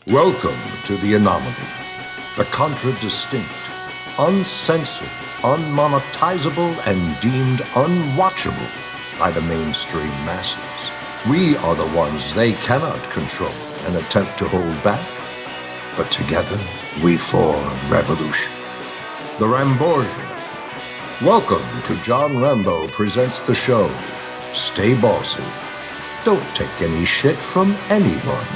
Welcome to The Anomaly, the contradistinct, uncensored, unmonetizable, and deemed unwatchable by the mainstream masses. We are the ones they cannot control and attempt to hold back, but together we form revolution. The Ramborgia. Welcome to John Rambo Presents The Show. Stay ballsy. Don't take any shit from anyone.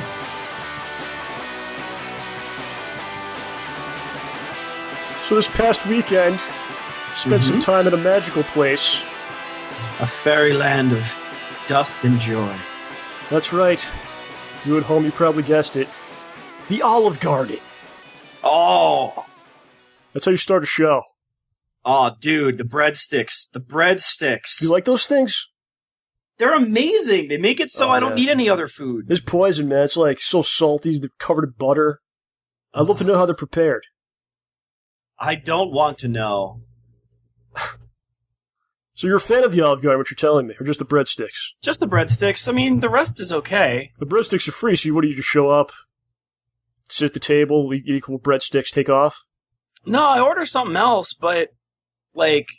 So this past weekend, spent some time at a magical place. A fairyland of dust and joy. That's right. You at home, you probably guessed it. The Olive Garden. Oh! That's how you start a show. Oh, dude, the breadsticks. The breadsticks. Do you like those things? They're amazing. They make it so I don't need any other food. It's poison, man. It's like so salty. They're covered in butter. I'd love to know how they're prepared. I don't want to know. So you're a fan of the Olive Garden, what you're telling me, or just the breadsticks? Just the breadsticks. I mean, the rest is okay. The breadsticks are free, so what do you just show up, sit at the table, eat equal breadsticks, take off? No, I order something else, but, like,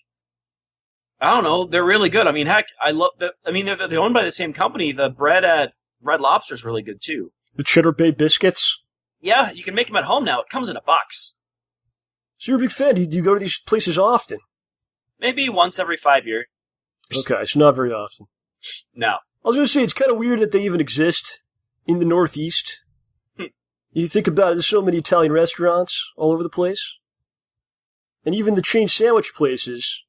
I don't know, they're really good. I mean, heck, I love that. I mean, they're owned by the same company. The bread at Red Lobster is really good, too. The Cheddar Bay biscuits? Yeah, you can make them at home now. It comes in a box. So you're a big fan. Do you go to these places often? Maybe once every 5 years. Okay, so not very often. No. I was going to say, it's kind of weird that they even exist in the Northeast. You think about it, there's so many Italian restaurants all over the place. And even the chain sandwich places,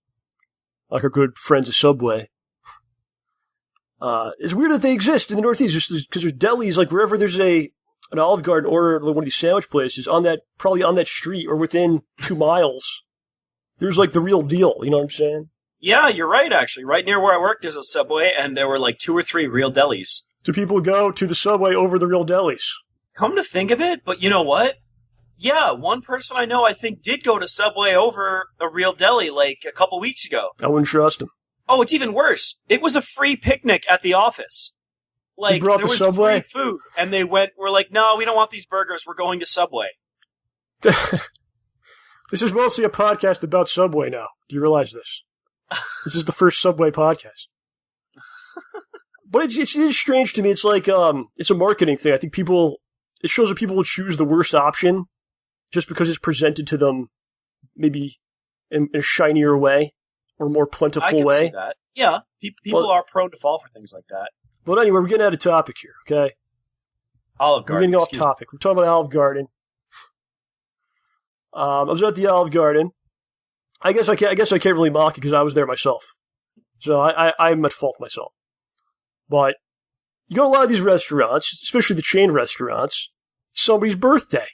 like our good friends at Subway. It's weird that they exist in the Northeast, just because there's delis, like wherever there's an Olive Garden or one of these sandwich places, probably on that street or within 2 miles, there's like the real deal, you know what I'm saying? Yeah, you're right, actually. Right near where I work, there's a Subway, and there were like 2 or 3 real delis. Do people go to the Subway over the real delis? Come to think of it, but you know what? Yeah, one person I know, I think, did go to Subway over a real deli like a couple weeks ago. I wouldn't trust him. Oh, it's even worse. It was a free picnic at the office. Like, there was Subway? Free food, and we're like, no, we don't want these burgers, we're going to Subway. This is mostly a podcast about Subway now. Do you realize this? This is the first Subway podcast. But it is strange to me. It's like, it's a marketing thing. I think it shows that people will choose the worst option just because it's presented to them maybe in a shinier way or more plentiful way. I can see that. Yeah, people are prone to fall for things like that. But anyway, we're getting out of topic here, okay? Olive Garden. We're getting off topic. We're talking about Olive Garden. I was at the Olive Garden. I guess I can't really mock it because I was there myself. So I'm at fault myself. But you go to a lot of these restaurants, especially the chain restaurants, it's somebody's birthday.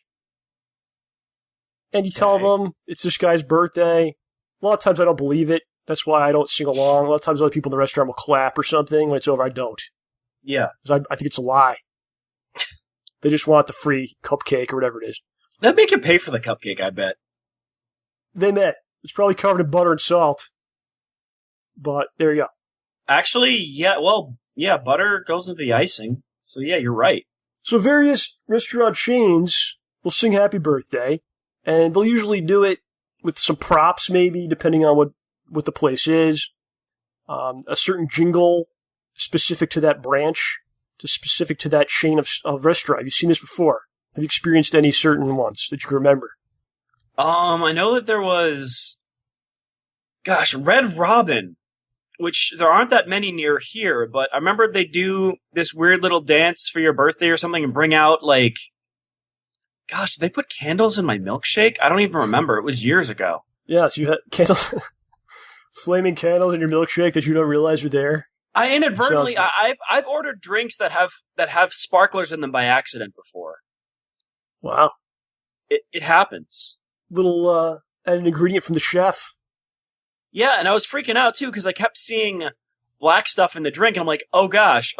And you tell them it's this guy's birthday. A lot of times I don't believe it. That's why I don't sing along. A lot of times other people in the restaurant will clap or something. When it's over, I don't. Yeah. Because I think it's a lie. They just want the free cupcake or whatever it is. They'd make you pay for the cupcake, I bet. They met. It's probably covered in butter and salt. But there you go. Actually, yeah, well, yeah, butter goes into the icing. So yeah, you're right. So various restaurant chains will sing happy birthday, and they'll usually do it with some props maybe, depending on what the place is. A certain jingle specific to that branch, specific to that chain of restaurant. Have you seen this before? Have you experienced any certain ones that you can remember? I know that there was, Red Robin, which there aren't that many near here, but I remember they do this weird little dance for your birthday or something and bring out, like, did they put candles in my milkshake? I don't even remember. It was years ago. Yes, you had candles, flaming candles in your milkshake that you don't realize are there. I inadvertently, I've ordered drinks that have sparklers in them by accident before. Wow. It happens. Little, an ingredient from the chef. Yeah, and I was freaking out, too, because I kept seeing black stuff in the drink, and I'm like, oh gosh,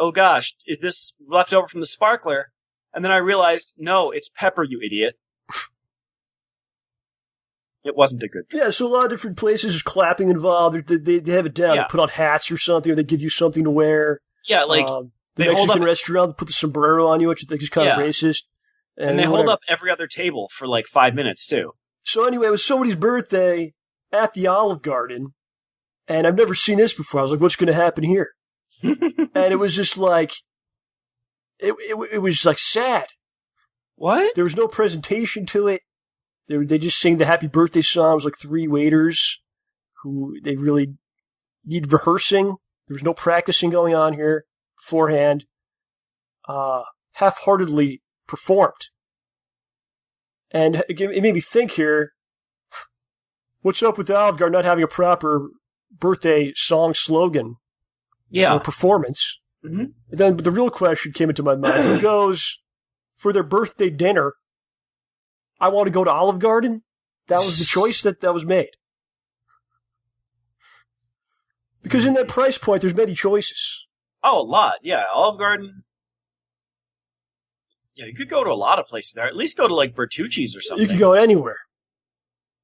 is this left over from the sparkler? And then I realized, no, it's pepper, you idiot. It wasn't a good drink. Yeah, so a lot of different places, there's clapping involved. They have it down. Yeah. They put on hats or something, or they give you something to wear. Yeah, like... the Mexican restaurant, they put the sombrero on you, which I think is kind of racist. And they hold up every other table for like 5 minutes, too. So anyway, it was somebody's birthday at the Olive Garden, and I've never seen this before. I was like, what's going to happen here? And it was just like, it was like sad. What? There was no presentation to it. They just sang the happy birthday song. It was like 3 waiters who they really need rehearsing. There was no practicing going on here beforehand. Half-heartedly performed. And it made me think here, what's up with Olive Garden not having a proper birthday song slogan or performance? Mm-hmm. And then the real question came into my mind. Who goes, for their birthday dinner, I want to go to Olive Garden? That was the choice that was made. Because in that price point, there's many choices. Oh, a lot. Yeah, Olive Garden. Yeah, you could go to a lot of places there. At least go to like Bertucci's or something. You could go anywhere.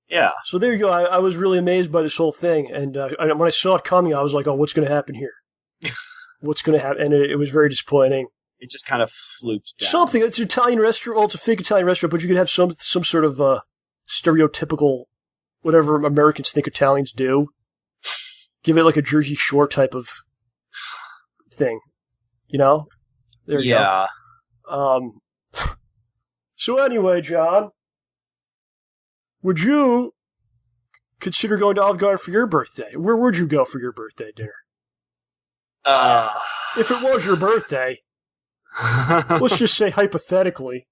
Yeah. So there you go. I was really amazed by this whole thing. And when I saw it coming, I was like, oh, what's going to happen here? What's going to happen? And it was very disappointing. It just kind of flooped down. Something. It's an Italian restaurant. Well, it's a fake Italian restaurant, but you could have some sort of stereotypical, whatever Americans think Italians do. Give it like a Jersey Shore type of thing. You know? There you go. So anyway, John, would you consider going to Olive Garden for your birthday? Where would you go for your birthday dinner? If it was your birthday, let's just say hypothetically,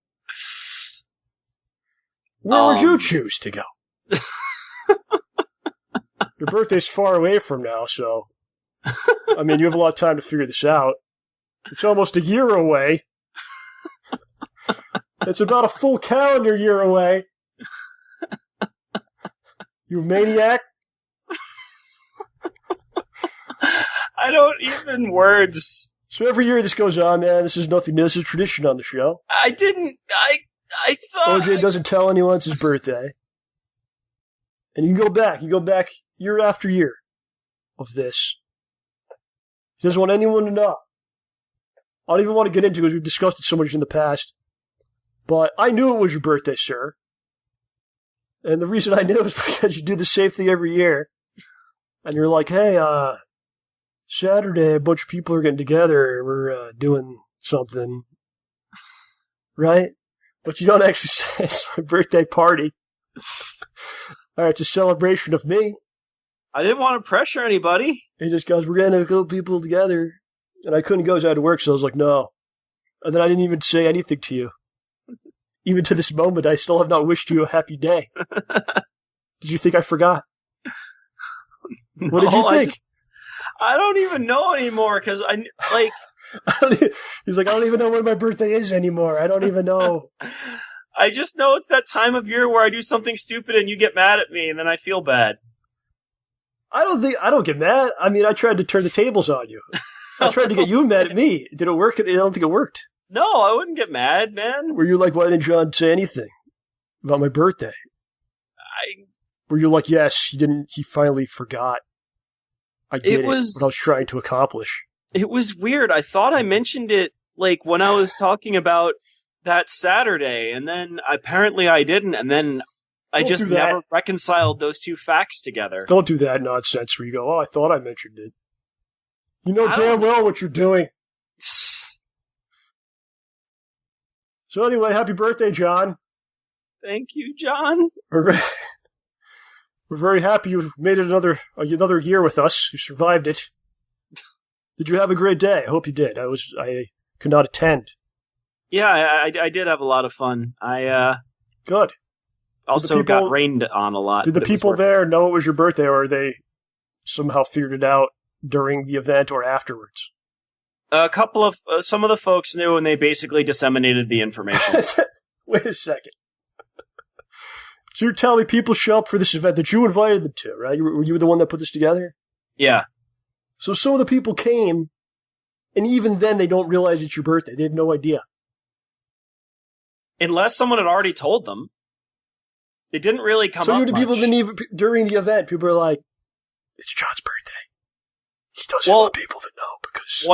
where would you choose to go? Your birthday's far away from now, so, I mean, you have a lot of time to figure this out. It's almost a year away. It's about a full calendar year away. You maniac. I don't even words. So every year this goes on, man. This is nothing new. This is tradition on the show. I thought... OJ doesn't tell anyone it's his birthday. And you go back year after year of this. He doesn't want anyone to know. I don't even want to get into it because we've discussed it so much in the past. But I knew it was your birthday, sir. And the reason I knew is because you do the same thing every year. And you're like, hey, Saturday, a bunch of people are getting together. We're doing something. Right? But you don't actually say it's my birthday party. All right, it's a celebration of me. I didn't want to pressure anybody. He just goes, we're going to go people together. And I couldn't go because I had to work, so I was like, no. And then I didn't even say anything to you. Even to this moment, I still have not wished you a happy day. Did you think I forgot? What did you think? I don't even know anymore, because He's like, I don't even know when my birthday is anymore. I don't even know. I just know it's that time of year where I do something stupid and you get mad at me, and then I feel bad. I don't get mad. I mean, I tried to turn the tables on you. I tried to get you mad at me. Did it work? I don't think it worked. No, I wouldn't get mad, man. Were you like, why didn't John say anything about my birthday? Were you like, yes, he finally forgot. I did what I was trying to accomplish. It was weird. I thought I mentioned it, like, when I was talking about that Saturday, and then apparently I didn't, and then I just never reconciled those two facts together. Don't do that nonsense where you go, oh, I thought I mentioned it. You know damn well what you're doing. So anyway, happy birthday, John. Thank you, John. We're very happy you made it another year with us. You survived it. Did you have a great day? I hope you did. I could not attend. Yeah, I did have a lot of fun. Good. Also got rained on a lot. Did the people there know it was your birthday, or they somehow figured it out during the event or afterwards? Some of the folks knew, and they basically disseminated the information. Wait a second. So you're telling me people show up for this event that you invited them to, right? Were you the one that put this together? Yeah. So some of the people came, and even then they don't realize it's your birthday. They have no idea. Unless someone had already told them. It didn't really come up So much. people didn't even, during the event, people are like, it's John's birthday. He doesn't want people to know because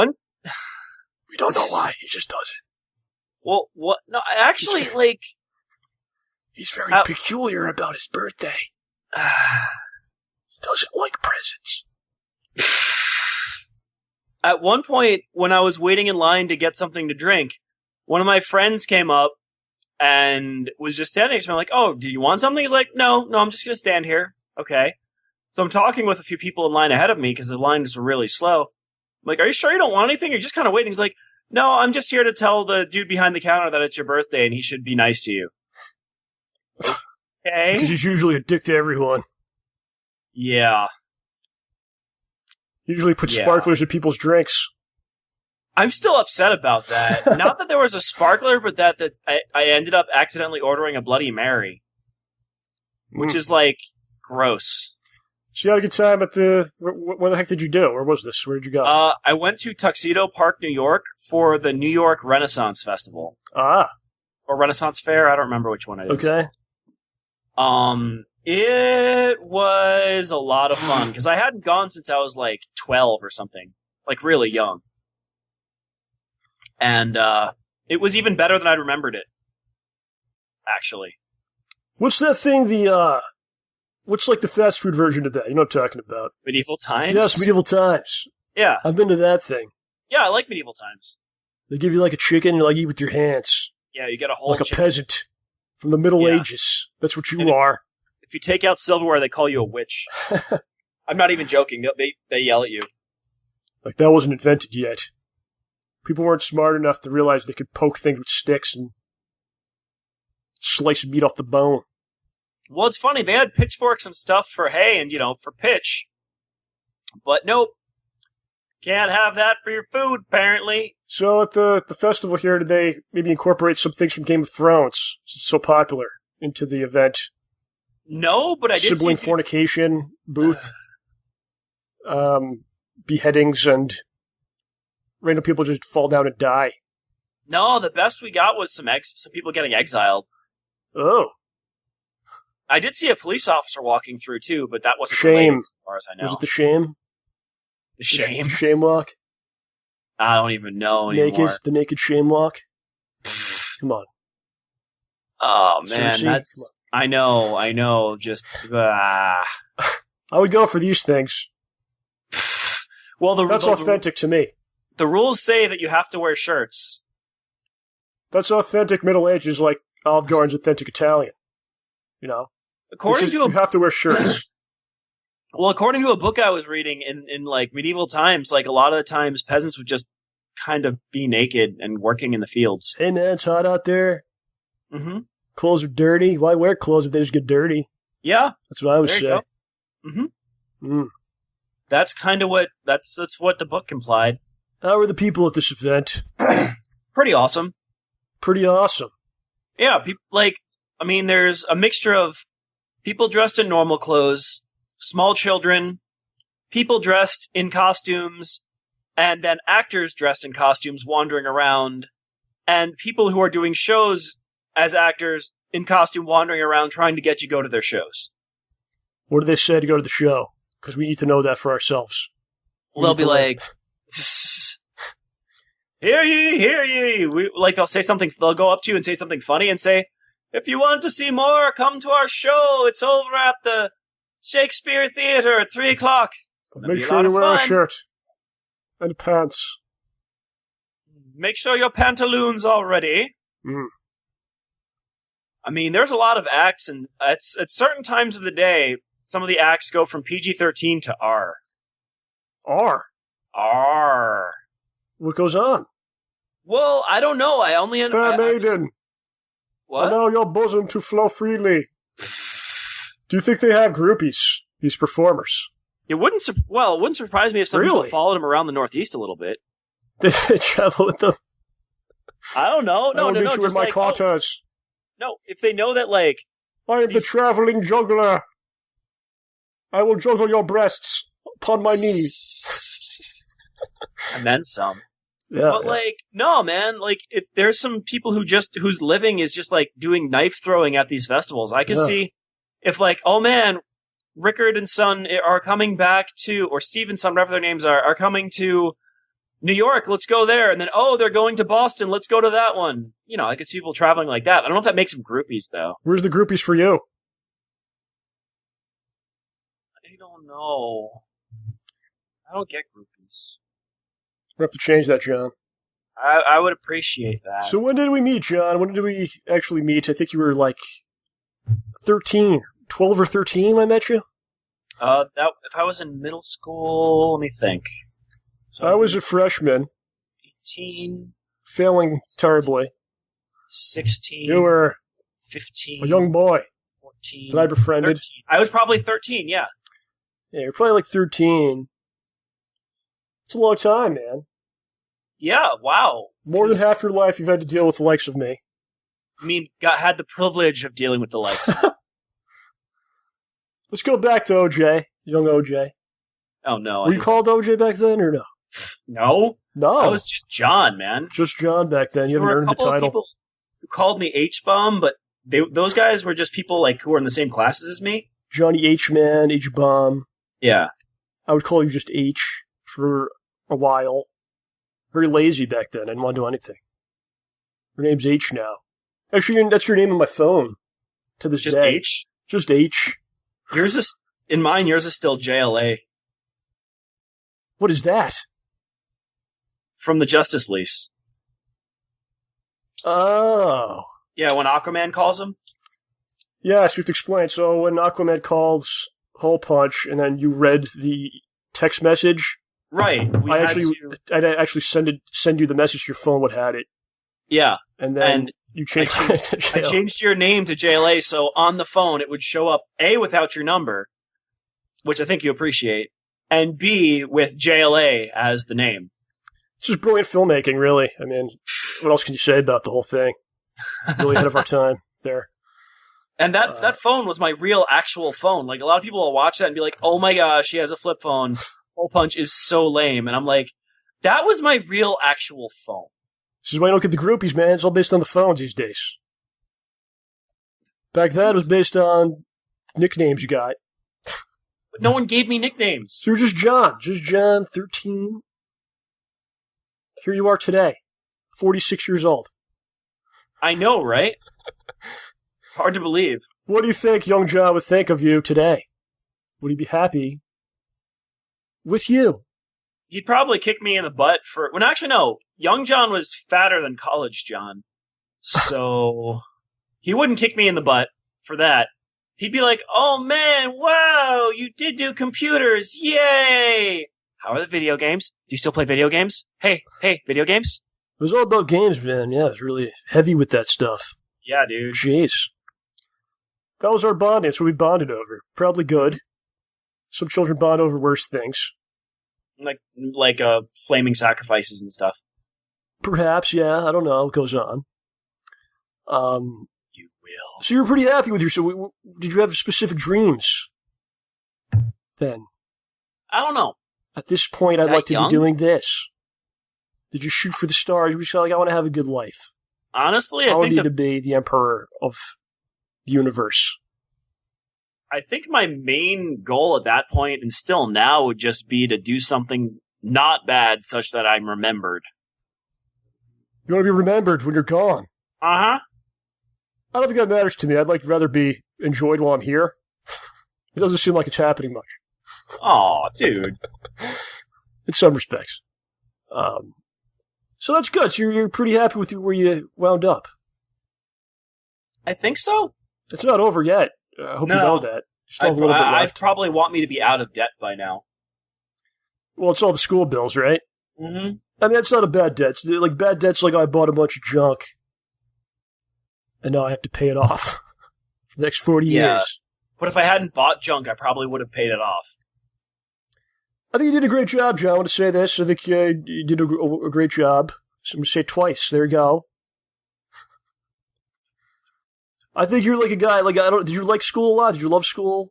we don't know why. He just does it. Well, what? No, actually, like... He's very peculiar about his birthday. He doesn't like presents. At one point, when I was waiting in line to get something to drink, one of my friends came up and was just standing next to me. I'm like, oh, do you want something? He's like, no, I'm just going to stand here. Okay. So I'm talking with a few people in line ahead of me because the lines were really slow. I'm like, are you sure you don't want anything? You're just kind of waiting. He's like, no, I'm just here to tell the dude behind the counter that it's your birthday and he should be nice to you. Okay. Because he's usually a dick to everyone. Yeah. Usually put sparklers in people's drinks. I'm still upset about that. Not that there was a sparkler, but that I ended up accidentally ordering a Bloody Mary. Which is, like, gross. So you had a good time at the... Where the heck did you do? Where was this? Where did you go? I went to Tuxedo Park, New York for the New York Renaissance Festival. Ah. Or Renaissance Fair, I don't remember which one it is. Okay. It was a lot of fun, because I hadn't gone since I was, like, 12 or something. Like, really young. And, it was even better than I remembered it. Actually. What's that thing, what's like the fast food version of that? You know what I'm talking about. Medieval Times? Yes, Medieval Times. Yeah. I've been to that thing. Yeah, I like Medieval Times. They give you like a chicken, you like eat with your hands. Yeah, you get a whole like a peasant from the Middle Ages. That's what you are. If you take out silverware, they call you a witch. I'm not even joking. They yell at you. Like that wasn't invented yet. People weren't smart enough to realize they could poke things with sticks and slice meat off the bone. Well, it's funny. They had pitchforks and stuff for hay and, for pitch. But nope. Can't have that for your food, apparently. So at the festival here, did they maybe incorporate some things from Game of Thrones, since it's so popular, into the event? No, but I did Sibling fornication, booth, beheadings, and random people just fall down and die. No, the best we got was some people getting exiled. Oh. I did see a police officer walking through, too, but that wasn't Shame. related as far as I know. Was it the shame? The shame? The shame walk? I don't even know anymore. The naked shame walk? Come on. Oh, man, that's... I know, just... I would go for these things. Well, that's authentic to me. The rules say that you have to wear shirts. That's authentic Middle Ages, like Olive Garden's authentic Italian. You have to wear shirts. Well, according to a book I was reading in like medieval times, like a lot of the times peasants would just kind of be naked and working in the fields. Hey man, it's hot out there. Mm-hmm. Clothes are dirty. Why wear clothes if they just get dirty? Yeah. That's what I would say. Mm-hmm. That's kind of that's what the book implied. How were the people at this event? Pretty awesome. Pretty awesome. Yeah, there's a mixture of people dressed in normal clothes, small children, people dressed in costumes, and then actors dressed in costumes wandering around, and people who are doing shows as actors in costume wandering around trying to get you to go to their shows. What do they say to go to the show? Because we need to know that for ourselves. Well, they'll be like, hear ye. They'll say something, they'll go up to you and say something funny and say, if you want to see more, come to our show. It's over at the Shakespeare Theatre at 3 o'clock. Make sure you wear a shirt and pants. Make sure your pantaloons are ready. Mm. There's a lot of acts, and at certain times of the day, some of the acts go from PG-13 to R. R. What goes on? Well, I don't know. I only... Fair maiden. What? Allow your bosom to flow freely. Do you think they have groupies, these performers? It wouldn't surprise me if some people followed them around the Northeast a little bit. Did they travel with them? I don't know. No. Meet you with my quarters. No, if they know that, I am the traveling juggler. I will juggle your breasts upon my knees. And then some. Yeah, but no, man. If there's some people whose living is just doing knife throwing at these festivals, I could see if oh man, Rickard and Son are coming back to, or Steve and Son, whatever their names are coming to New York, let's go there. And then, oh, they're going to Boston, let's go to that one. You know, I could see people traveling like that. I don't know if that makes them groupies, though. Where's the groupies for you? I don't know. I don't get groupies. We have to change that, John. I would appreciate that. So when did we meet, John? When did we actually meet? I think you were like 13, 12 or 13 when I met you? If I was in middle school, let me think. So I was a freshman. 18. Failing terribly. 16. You were 15. a young boy. 14. That I befriended. 13. I was probably 13, yeah. Yeah, you're probably like 13. It's a long time, man. Yeah, wow. More than half your life you've had to deal with the likes of me. I mean, had the privilege of dealing with the likes of Let's go back to OJ, young OJ. Oh, no. Were you called OJ back then, or no? No. No. I was just John, man. Just John back then. You haven't earned the title. Of people who called me H-Bomb, but those guys were just people like who were in the same classes as me. Johnny H-Man, H-Bomb. Yeah. I would call you just H for a while. Very lazy back then. I didn't want to do anything. Your name's H now. Actually, that's your name on my phone to this just day. H? Just H. Yours is still JLA. What is that? From the Justice Lease. Oh. Yeah, when Aquaman calls him? Yes, you have to explain. So when Aquaman calls Hole Punch and then you read the text message... Right. I'd actually send you the message. Your phone would have it. Yeah. And then you changed I changed your name to JLA, so on the phone it would show up, A, without your number, which I think you appreciate, and B, with JLA as the name. It's just brilliant filmmaking, really. I mean, what else can you say about the whole thing? Really ahead of our time there. And that phone was my real, actual phone. Like, a lot of people will watch that and be like, oh my gosh, he has a flip phone. Hole Punch is so lame. And I'm like, that was my real, actual phone. This is why you don't get the groupies, man. It's all based on the phones these days. Back then, it was based on nicknames you got. But no one gave me nicknames. So you're just John. Just John, 13. Here you are today, 46 years old. I know, right? It's hard to believe. What do you think young John would think of you today? Would he be happy with you? He'd probably kick me in the butt for... Well, actually, no. Young John was fatter than college John. So he wouldn't kick me in the butt for that. He'd be like, oh man, wow, you did do computers. Yay! How are the video games? Do you still play video games? Hey, video games? It was all about games, man. Yeah, it was really heavy with that stuff. Yeah, dude. Jeez. That was our bonding. That's what we bonded over. Probably good. Some children bond over worse things. Like flaming sacrifices and stuff. Perhaps, yeah. I don't know what goes on. You will. So you were pretty happy with your... So did you have specific dreams then? I don't know. At this point, I'd like to young? be doing this. Did you shoot for the stars? You were just like, I want to have a good life. Honestly, I need to be the emperor of the universe. I think my main goal at that point, and still now, would just be to do something not bad such that I'm remembered. You want to be remembered when you're gone? Uh-huh. I don't think that matters to me. I'd like rather be enjoyed while I'm here. It doesn't seem like it's happening much. Aw, dude. In some respects. So that's good. So you're pretty happy with where you wound up. I think so. It's not over yet. I hope you know that. Still have a little bit left. I'd probably want me to be out of debt by now. Well, it's all the school bills, right? Mm-hmm. I mean, that's not a bad debt. It's like bad debt's like I bought a bunch of junk, and now I have to pay it off for the next 40 years. But if I hadn't bought junk, I probably would have paid it off. I think you did a great job, John. I want to say this. I think you did a great job. So I'm going to say it twice. There you go. I think you're like a guy, did you like school a lot? Did you love school?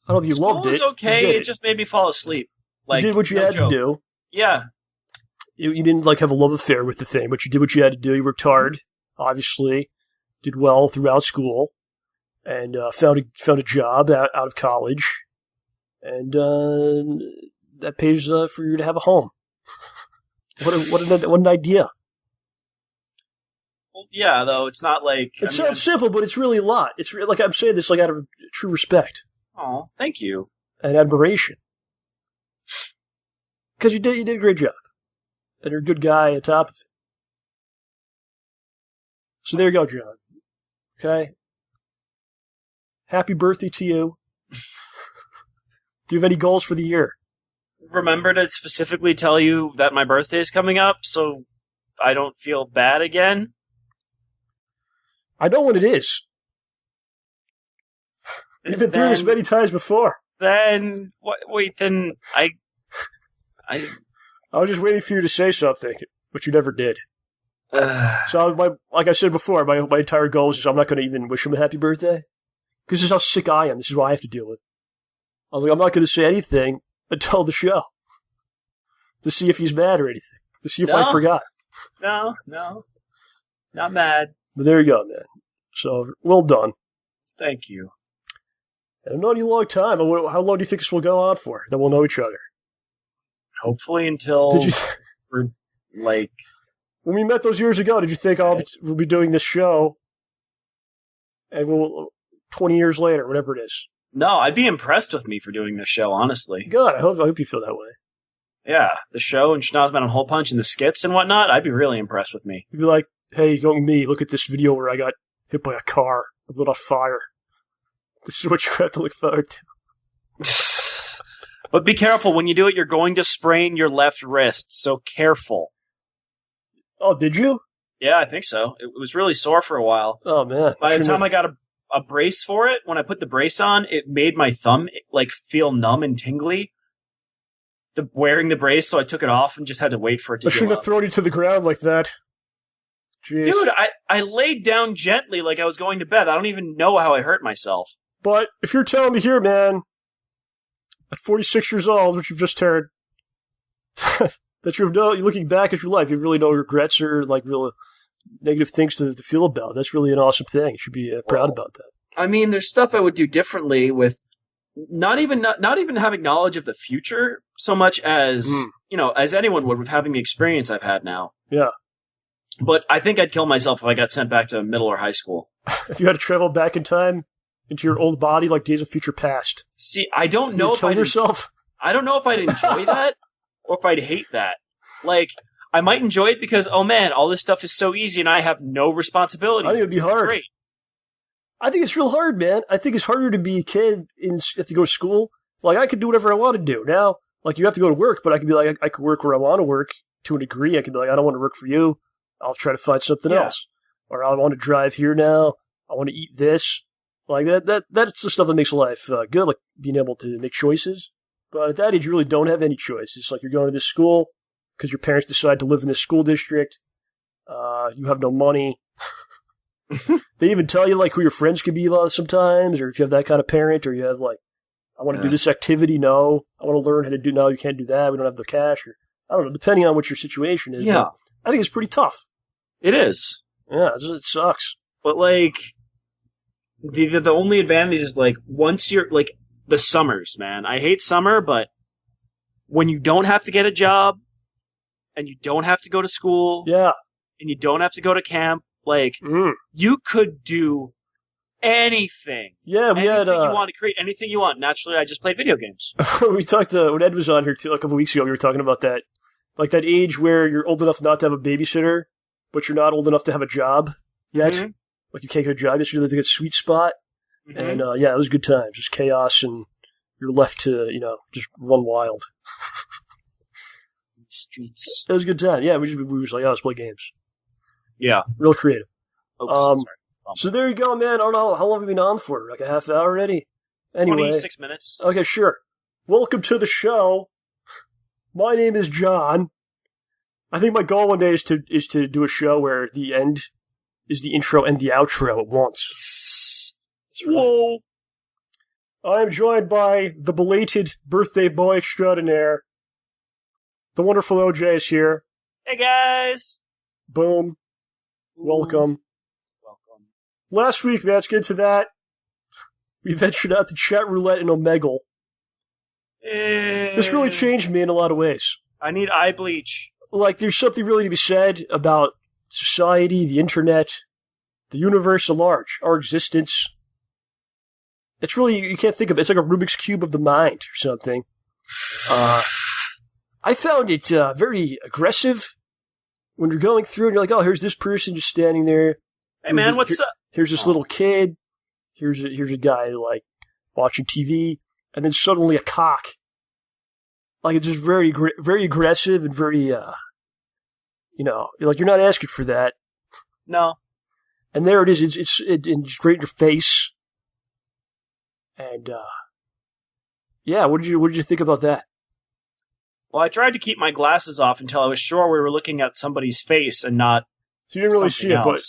I don't think you loved it. School was okay. It just made me fall asleep. You did what you had to do. Yeah. You didn't have a love affair with the thing, but you did what you had to do. You worked hard, obviously. Did well throughout school. And found a job out of college. And that pays for you to have a home. What an idea. Well, yeah, though it's not like it sounds simple, but it's really a lot. It's like I'm saying this like out of true respect. Oh, thank you. And admiration. Because you did a great job. And you're a good guy on top of it. So there you go, John. Okay? Happy birthday to you. Do you have any goals for the year? Remember to specifically tell you that my birthday is coming up so I don't feel bad again? I know what it is. You've been through this many times before. Then, wait, then I was just waiting for you to say something, but you never did. So, like I said before, my entire goal is I'm not going to even wish him a happy birthday. Because this is how sick I am. This is what I have to deal with. I was like, I'm not going to say anything until the show. To see if he's mad or anything. To see if I forgot. No. Not mad. But there you go, man. So, well done. Thank you. I've known you a long time. How long do you think this will go on for? That we'll know each other? Hopefully until we're like... When we met those years ago, did you think we'll be doing this show and 20 years later, whatever it is? No, I'd be impressed with me for doing this show, honestly. God, I hope you feel that way. Yeah, the show and Schnozman and Hole Punch and the skits and whatnot, I'd be really impressed with me. You'd be like, hey, young me, look at this video where I got hit by a car, lit on fire. This is what you have to look forward to. But be careful, when you do it, you're going to sprain your left wrist, so careful. Oh, did you? Yeah, I think so. It was really sore for a while. Oh, man. By the time I got a brace for it, when I put the brace on, it made my thumb feel numb and tingly. Wearing the brace, so I took it off and just had to wait for it to I shouldn't have thrown you to the ground like that. Jeez. Dude, I laid down gently like I was going to bed. I don't even know how I hurt myself. But if you're telling me here, man, at 46 years old, which you've just turned, that you're looking back at your life, you have really no regrets or real negative things to feel about. That's really an awesome thing. You should be proud about that. I mean, there's stuff I would do differently with not even having knowledge of the future so much as as anyone would with having the experience I've had now. Yeah. But I think I'd kill myself if I got sent back to middle or high school. If you had to travel back in time into your old body like Days of Future Past. See, I don't know if I'd kill yourself. I don't know if I'd enjoy that or if I'd hate that. Like, I might enjoy it because, oh man, all this stuff is so easy and I have no responsibilities. I think it'd be hard. Great. I think it's real hard, man. I think it's harder to be a kid and have to go to school. Like, I could do whatever I want to do. Now, you have to go to work, but I could be like, I could work where I want to work to a degree. I could be like, I don't want to work for you. I'll try to find something else. Or I want to drive here now. I want to eat this. Like, that's the stuff that makes life good, like being able to make choices. But at that age, you really don't have any choice. It's like you're going to this school because your parents decide to live in this school district. You have no money. They even tell you who your friends could be sometimes, or if you have that kind of parent, or you have I want to do this activity. No, I want to learn how to do. No, you can't do that. We don't have the cash, or I don't know. Depending on what your situation is. Yeah, I think it's pretty tough. It is. Yeah, it sucks. But the only advantage is once you're the summers, man. I hate summer, but when you don't have to get a job, and you don't have to go to school, yeah, and you don't have to go to camp. You could do anything. Yeah, we had... you want to create anything you want. Naturally, I just played video games. We talked when Ed was on here a couple weeks ago, we were talking about that. That age where you're old enough not to have a babysitter, but you're not old enough to have a job yet. Mm-hmm. You can't get a job. It's really a sweet spot. Mm-hmm. And it was good times. Just chaos, and you're left to, just run wild. Streets. It was a good time. Yeah, we were just let's play games. Yeah. Real creative. Oops, sorry. So there you go, man. I don't know. How long have we been on for? A half hour already? Anyway. 26 minutes. Okay, sure. Welcome to the show. My name is John. I think my goal one day is to do a show where the end is the intro and the outro at once. Whoa. I am joined by the belated birthday boy extraordinaire. The wonderful OJ is here. Hey, guys. Boom. Welcome. Last week, man, let's get to that. We ventured out to chat roulette in Omegle. This really changed me in a lot of ways. I need eye bleach. like, there's something really to be said about society, the internet, the universe at large, our existence. It's really, you can't think of it. It's like a Rubik's Cube of the mind or something. I found it very aggressive when you're going through and you're like, oh, here's this person just standing there. Hey, man, what's up? Here's this little kid. Here's a guy, like, watching TV. And then suddenly a cock. Like, it's just very, very aggressive and very, you know, you're not asking for that. No. And there it is. It's right in your face. And, yeah, what did you think about that? Well, I tried to keep my glasses off until I was sure we were looking at somebody's face and not. So you didn't really see it, but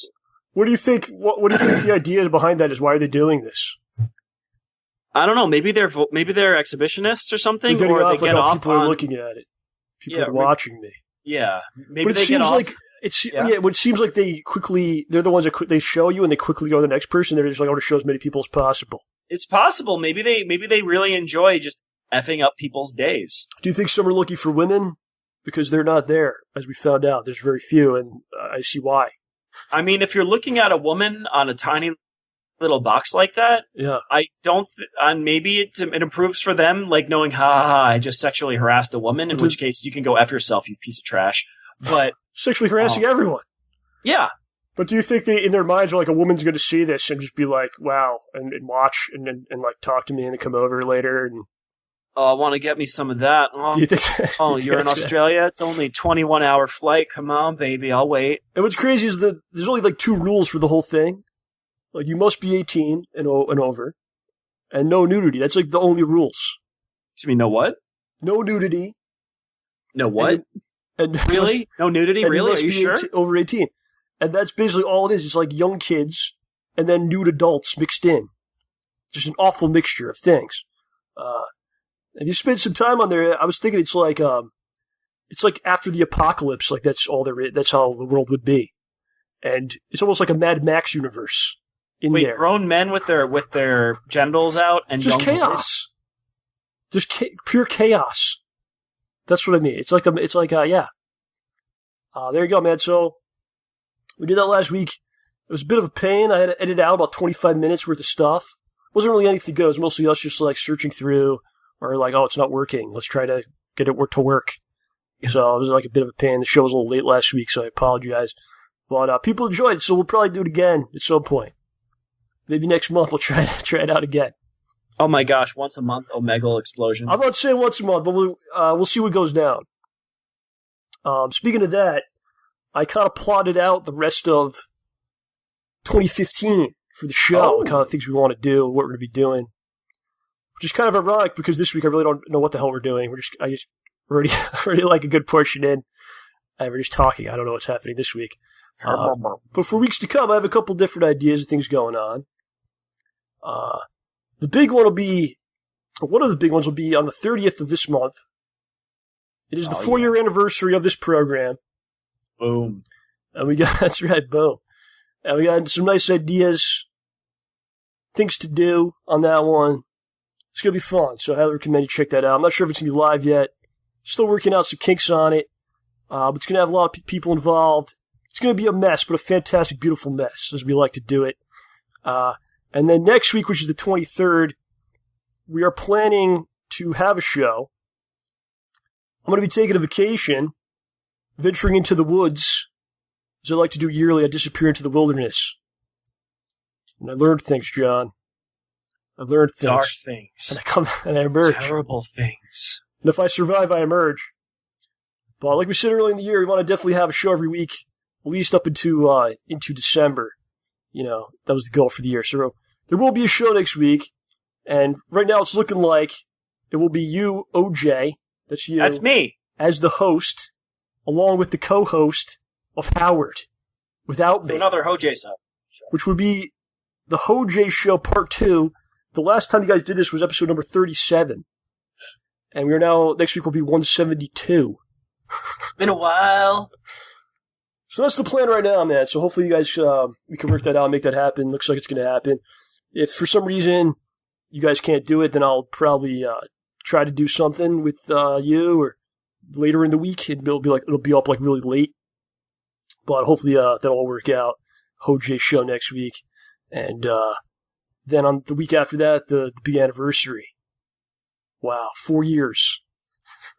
what do you think? What do you think the idea behind that is? Why are they doing this? I don't know. Maybe they're exhibitionists or something, or they get off people on are looking at it. People are watching me. Yeah, maybe but it they seems get off. Like it seems like they're the ones that they show you and they quickly go to the next person. They're just like, I want to show as many people as possible. It's possible. Maybe they really enjoy just effing up people's days. Do you think some are looking for women? Because they're not there, as we found out. There's very few, and I see why. I mean, if you're looking at a woman on a tiny little box like that, yeah, I don't. Maybe it improves for them, like knowing, I just sexually harassed a woman. In which case, you can go F yourself, you piece of trash. But sexually harassing everyone. Yeah. But do you think they, in their minds, are like, a woman's going to see this and just be like, wow, and watch and like talk to me and then come over later and. Oh, I want to get me some of that. Oh, do you think so? Oh, you're in Australia? It's only a 21-hour flight. Come on, baby. I'll wait. And what's crazy is that there's only like 2 rules for the whole thing. Like, you must be 18 and over. And no nudity. That's like the only rules. You mean no what? No nudity. No what? And really? No nudity? Really? Are you sure? Over 18. And that's basically all it is. It's like young kids and then nude adults mixed in. Just an awful mixture of things. And you spend some time on there. I was thinking it's like after the apocalypse. Like that's all there is. That's how the world would be. And it's almost like a Mad Max universe in there. Grown men with their genitals out and just young chaos. Boys. Just pure chaos. That's what I mean. It's like yeah. There you go, man. So we did that last week. It was a bit of a pain. I had to edit out about 25 minutes worth of stuff. It wasn't really anything good. It was mostly us just like searching through. Or like, oh, it's not working. Let's try to get it to work. So it was like a bit of a pain. The show was a little late last week, so I apologize. But people enjoyed it, so we'll probably do it again at some point. Maybe next month we'll try it out again. Oh my gosh, once a month, Omegle explosion. I'm not saying once a month, but we'll see what goes down. Speaking of that, I kind of plotted out the rest of 2015 for the show, kind of things we want to do, what we're going to be doing. Which is kind of ironic because this week I really don't know what the hell we're doing. I just already like a good portion in, and we're just talking. I don't know what's happening this week. But for weeks to come, I have a couple different ideas of things going on. The big one will be, one of the big ones will be on the 30th of this month. It is the 4-year anniversary of this program. Boom. And that's right, boom. And we got some nice ideas, things to do on that one. It's going to be fun, so I highly recommend you check that out. I'm not sure if it's going to be live yet. Still working out some kinks on it. But it's going to have a lot of people involved. It's going to be a mess, but a fantastic, beautiful mess, as we like to do it. And then next week, which is the 23rd, we are planning to have a show. I'm going to be taking a vacation, venturing into the woods, as I like to do yearly. I disappear into the wilderness. And I learned things, John. I learned things. Dark things. And I come and I emerge. Terrible things. And if I survive, I emerge. But like we said earlier in the year, we want to definitely have a show every week, at least up into December. You know, that was the goal for the year. So there will be a show next week. And right now it's looking like it will be you, OJ. That's you. That's me. As the host, along with the co-host of Howard. Without me. Another Hoj show. Which would be the Hoj Show Part 2. The last time you guys did this was episode number 37. And we are now, next week will be 172. It's been a while. So that's the plan right now, man. So hopefully you guys, we can work that out and make that happen. Looks like it's going to happen. If for some reason you guys can't do it, then I'll probably try to do something with you or later in the week. It'll be up like really late. But hopefully that'll all work out. Hoj show next week. And then on the week after that, the big anniversary. Wow, 4 years.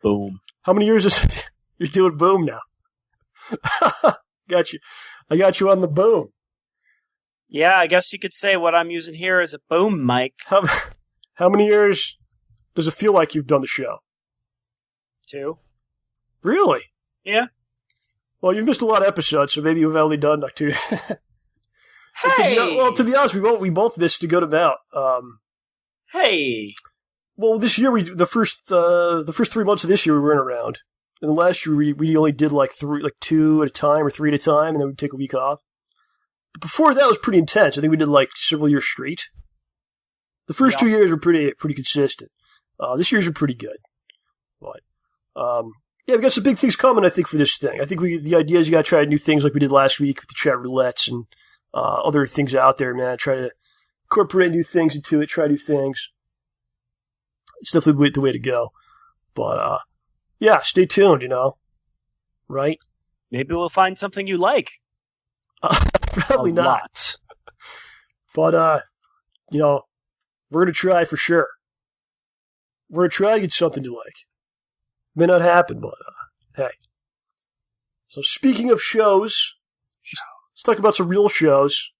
Boom. How many years is it? You're doing boom now. Got you. I got you on the boom. Yeah, I guess you could say what I'm using here is a boom mic. How many years does it feel like you've done the show? 2. Really? Yeah. Well, you've missed a lot of episodes, so maybe you've only done like 2. Hey! To be honest, we both missed a good amount. Hey! Well, this year the first 3 months of this year we weren't around, and the last year we only did like 2 at a time or 3 at a time, and then we'd take a week off. But before that was pretty intense. I think we did like several years straight. The first 2 years were pretty consistent. This year's are pretty good, but yeah, we got some big things coming. I think for this thing, I think the idea is you got to try new things like we did last week with the chat roulettes and other things out there, man. Try to incorporate new things into it. Try new things. It's definitely the way to go. But yeah, stay tuned. Right? Maybe we'll find something you like. Probably not. But we're gonna try for sure. We're gonna try to get something you like. May not happen, but hey. So speaking of shows, let's talk about some real shows.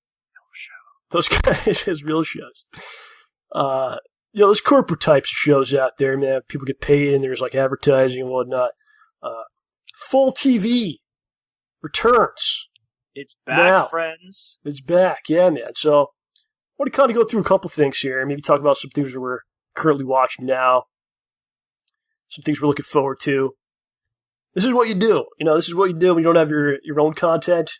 Those guys as real shows. There's corporate types of shows out there, man. People get paid and there's like advertising and whatnot. Full TV returns. It's back, now, friends. It's back, yeah, man. So I want to kind of go through a couple things here. Maybe talk about some things that we're currently watching now. Some things we're looking forward to. This is what you do. This is what you do when you don't have your own content.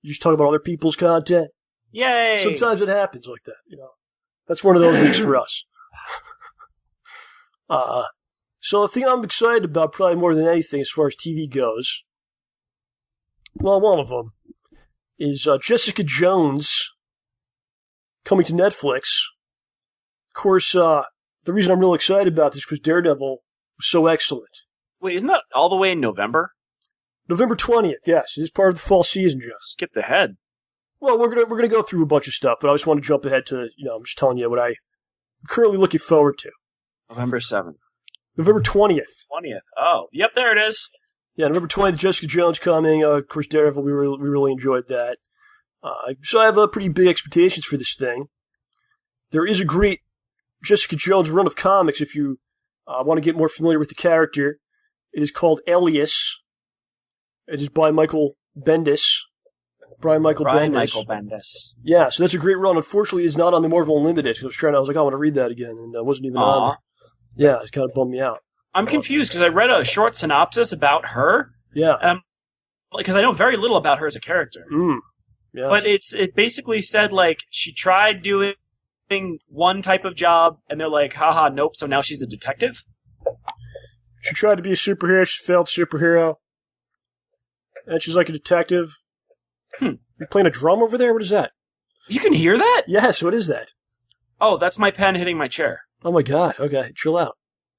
You just talk about other people's content. Yay! Sometimes it happens like that, That's one of those weeks for us. So the thing I'm excited about probably more than anything as far as TV goes, well, one of them is Jessica Jones coming to Netflix. Of course, the reason I'm real excited about this is because Daredevil was so excellent. Wait, isn't that all the way in November? November 20th, yes. It is part of the fall season, Joe. Skipped ahead. Well, we're gonna go through a bunch of stuff, but I just want to jump ahead to, I'm just telling you what I'm currently looking forward to. November 7th. November 20th. 20th. Oh, yep, there it is. Yeah, November 20th, Jessica Jones coming. Of course, Daredevil, we really enjoyed that. So I have pretty big expectations for this thing. There is a great Jessica Jones run of comics if you want to get more familiar with the character. It is called Alias. It is by Michael Bendis. Brian Michael Bendis. Yeah, so that's a great run. Unfortunately, it's not on the Marvel Unlimited. I was like, I want to read that again, and it wasn't even on there. Yeah, it kind of bummed me out. I'm confused because I read a short synopsis about her. Yeah. Because I know very little about her as a character. Yeah. But it basically said, like, she tried doing one type of job, and they're like, haha, nope, so now she's a detective? She tried to be a superhero, she failed superhero. And she's like a detective. You're playing a drum over there? What is that? You can hear that? Yes, what is that? Oh, that's my pen hitting my chair. Oh my god, okay, chill out.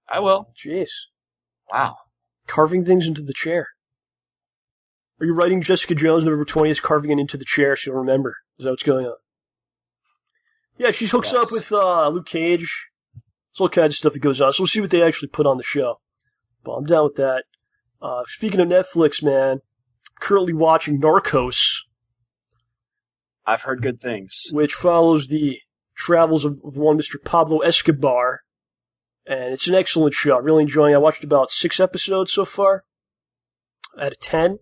I will. Jeez. Wow. Carving things into the chair. Are you writing Jessica Jones November 20th, carving it into the chair so you'll remember? Is that what's going on? Yeah, she hooks up with Luke Cage. There's all kinds of stuff that goes on, so we'll see what they actually put on the show. But I'm down with that. Speaking of Netflix, man, currently watching Narcos. I've heard good things. Which follows the travels of one Mr. Pablo Escobar. And it's an excellent show. Really enjoying it. I watched about 6 episodes so far out of 10.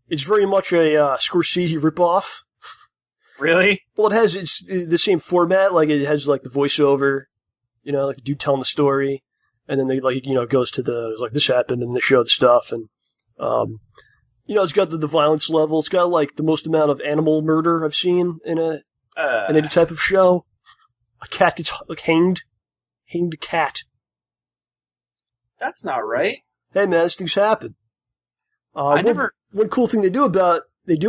It's very much a Scorsese ripoff. Really? Well, it's the same format. Like, it has, like, the voiceover, like the dude telling the story. And then they, like, it goes to this happened, and they show the stuff. And, it's got the violence level. It's got, like, the most amount of animal murder I've seen in any type of show. A cat gets, like, hanged. Hanged a cat. That's not right. Hey, man, these things happen. One cool thing they do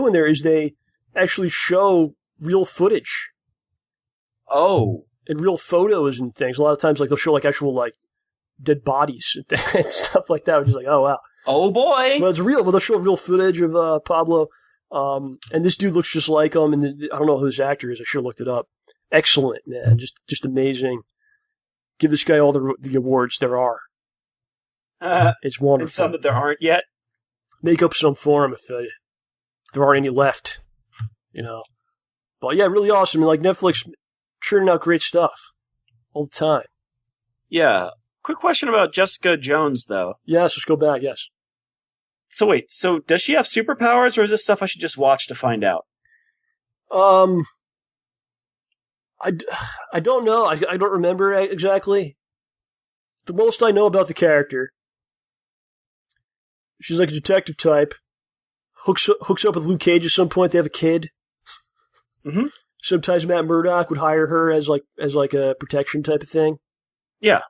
in there is they actually show real footage. Oh. And real photos and things. A lot of times, like, they'll show, like, actual, like, dead bodies and stuff like that, which is like, oh, wow. Oh boy! Well, it's real. But they'll show real footage of Pablo, and this dude looks just like him. And I don't know who this actor is. I should have looked it up. Excellent, man. Just amazing. Give this guy all the awards there are. It's wonderful. And some that there aren't yet. Make up some for him if there aren't any left. But yeah, really awesome. Like Netflix churning out great stuff all the time. Yeah. Quick question about Jessica Jones, though. Yes, let's go back. Yes. So wait, does she have superpowers, or is this stuff I should just watch to find out? I don't know. I don't remember exactly. The most I know about the character, she's like a detective type. Hooks up with Luke Cage at some point. They have a kid. Mm-hmm. Sometimes Matt Murdock would hire her as like a protection type of thing. Yeah.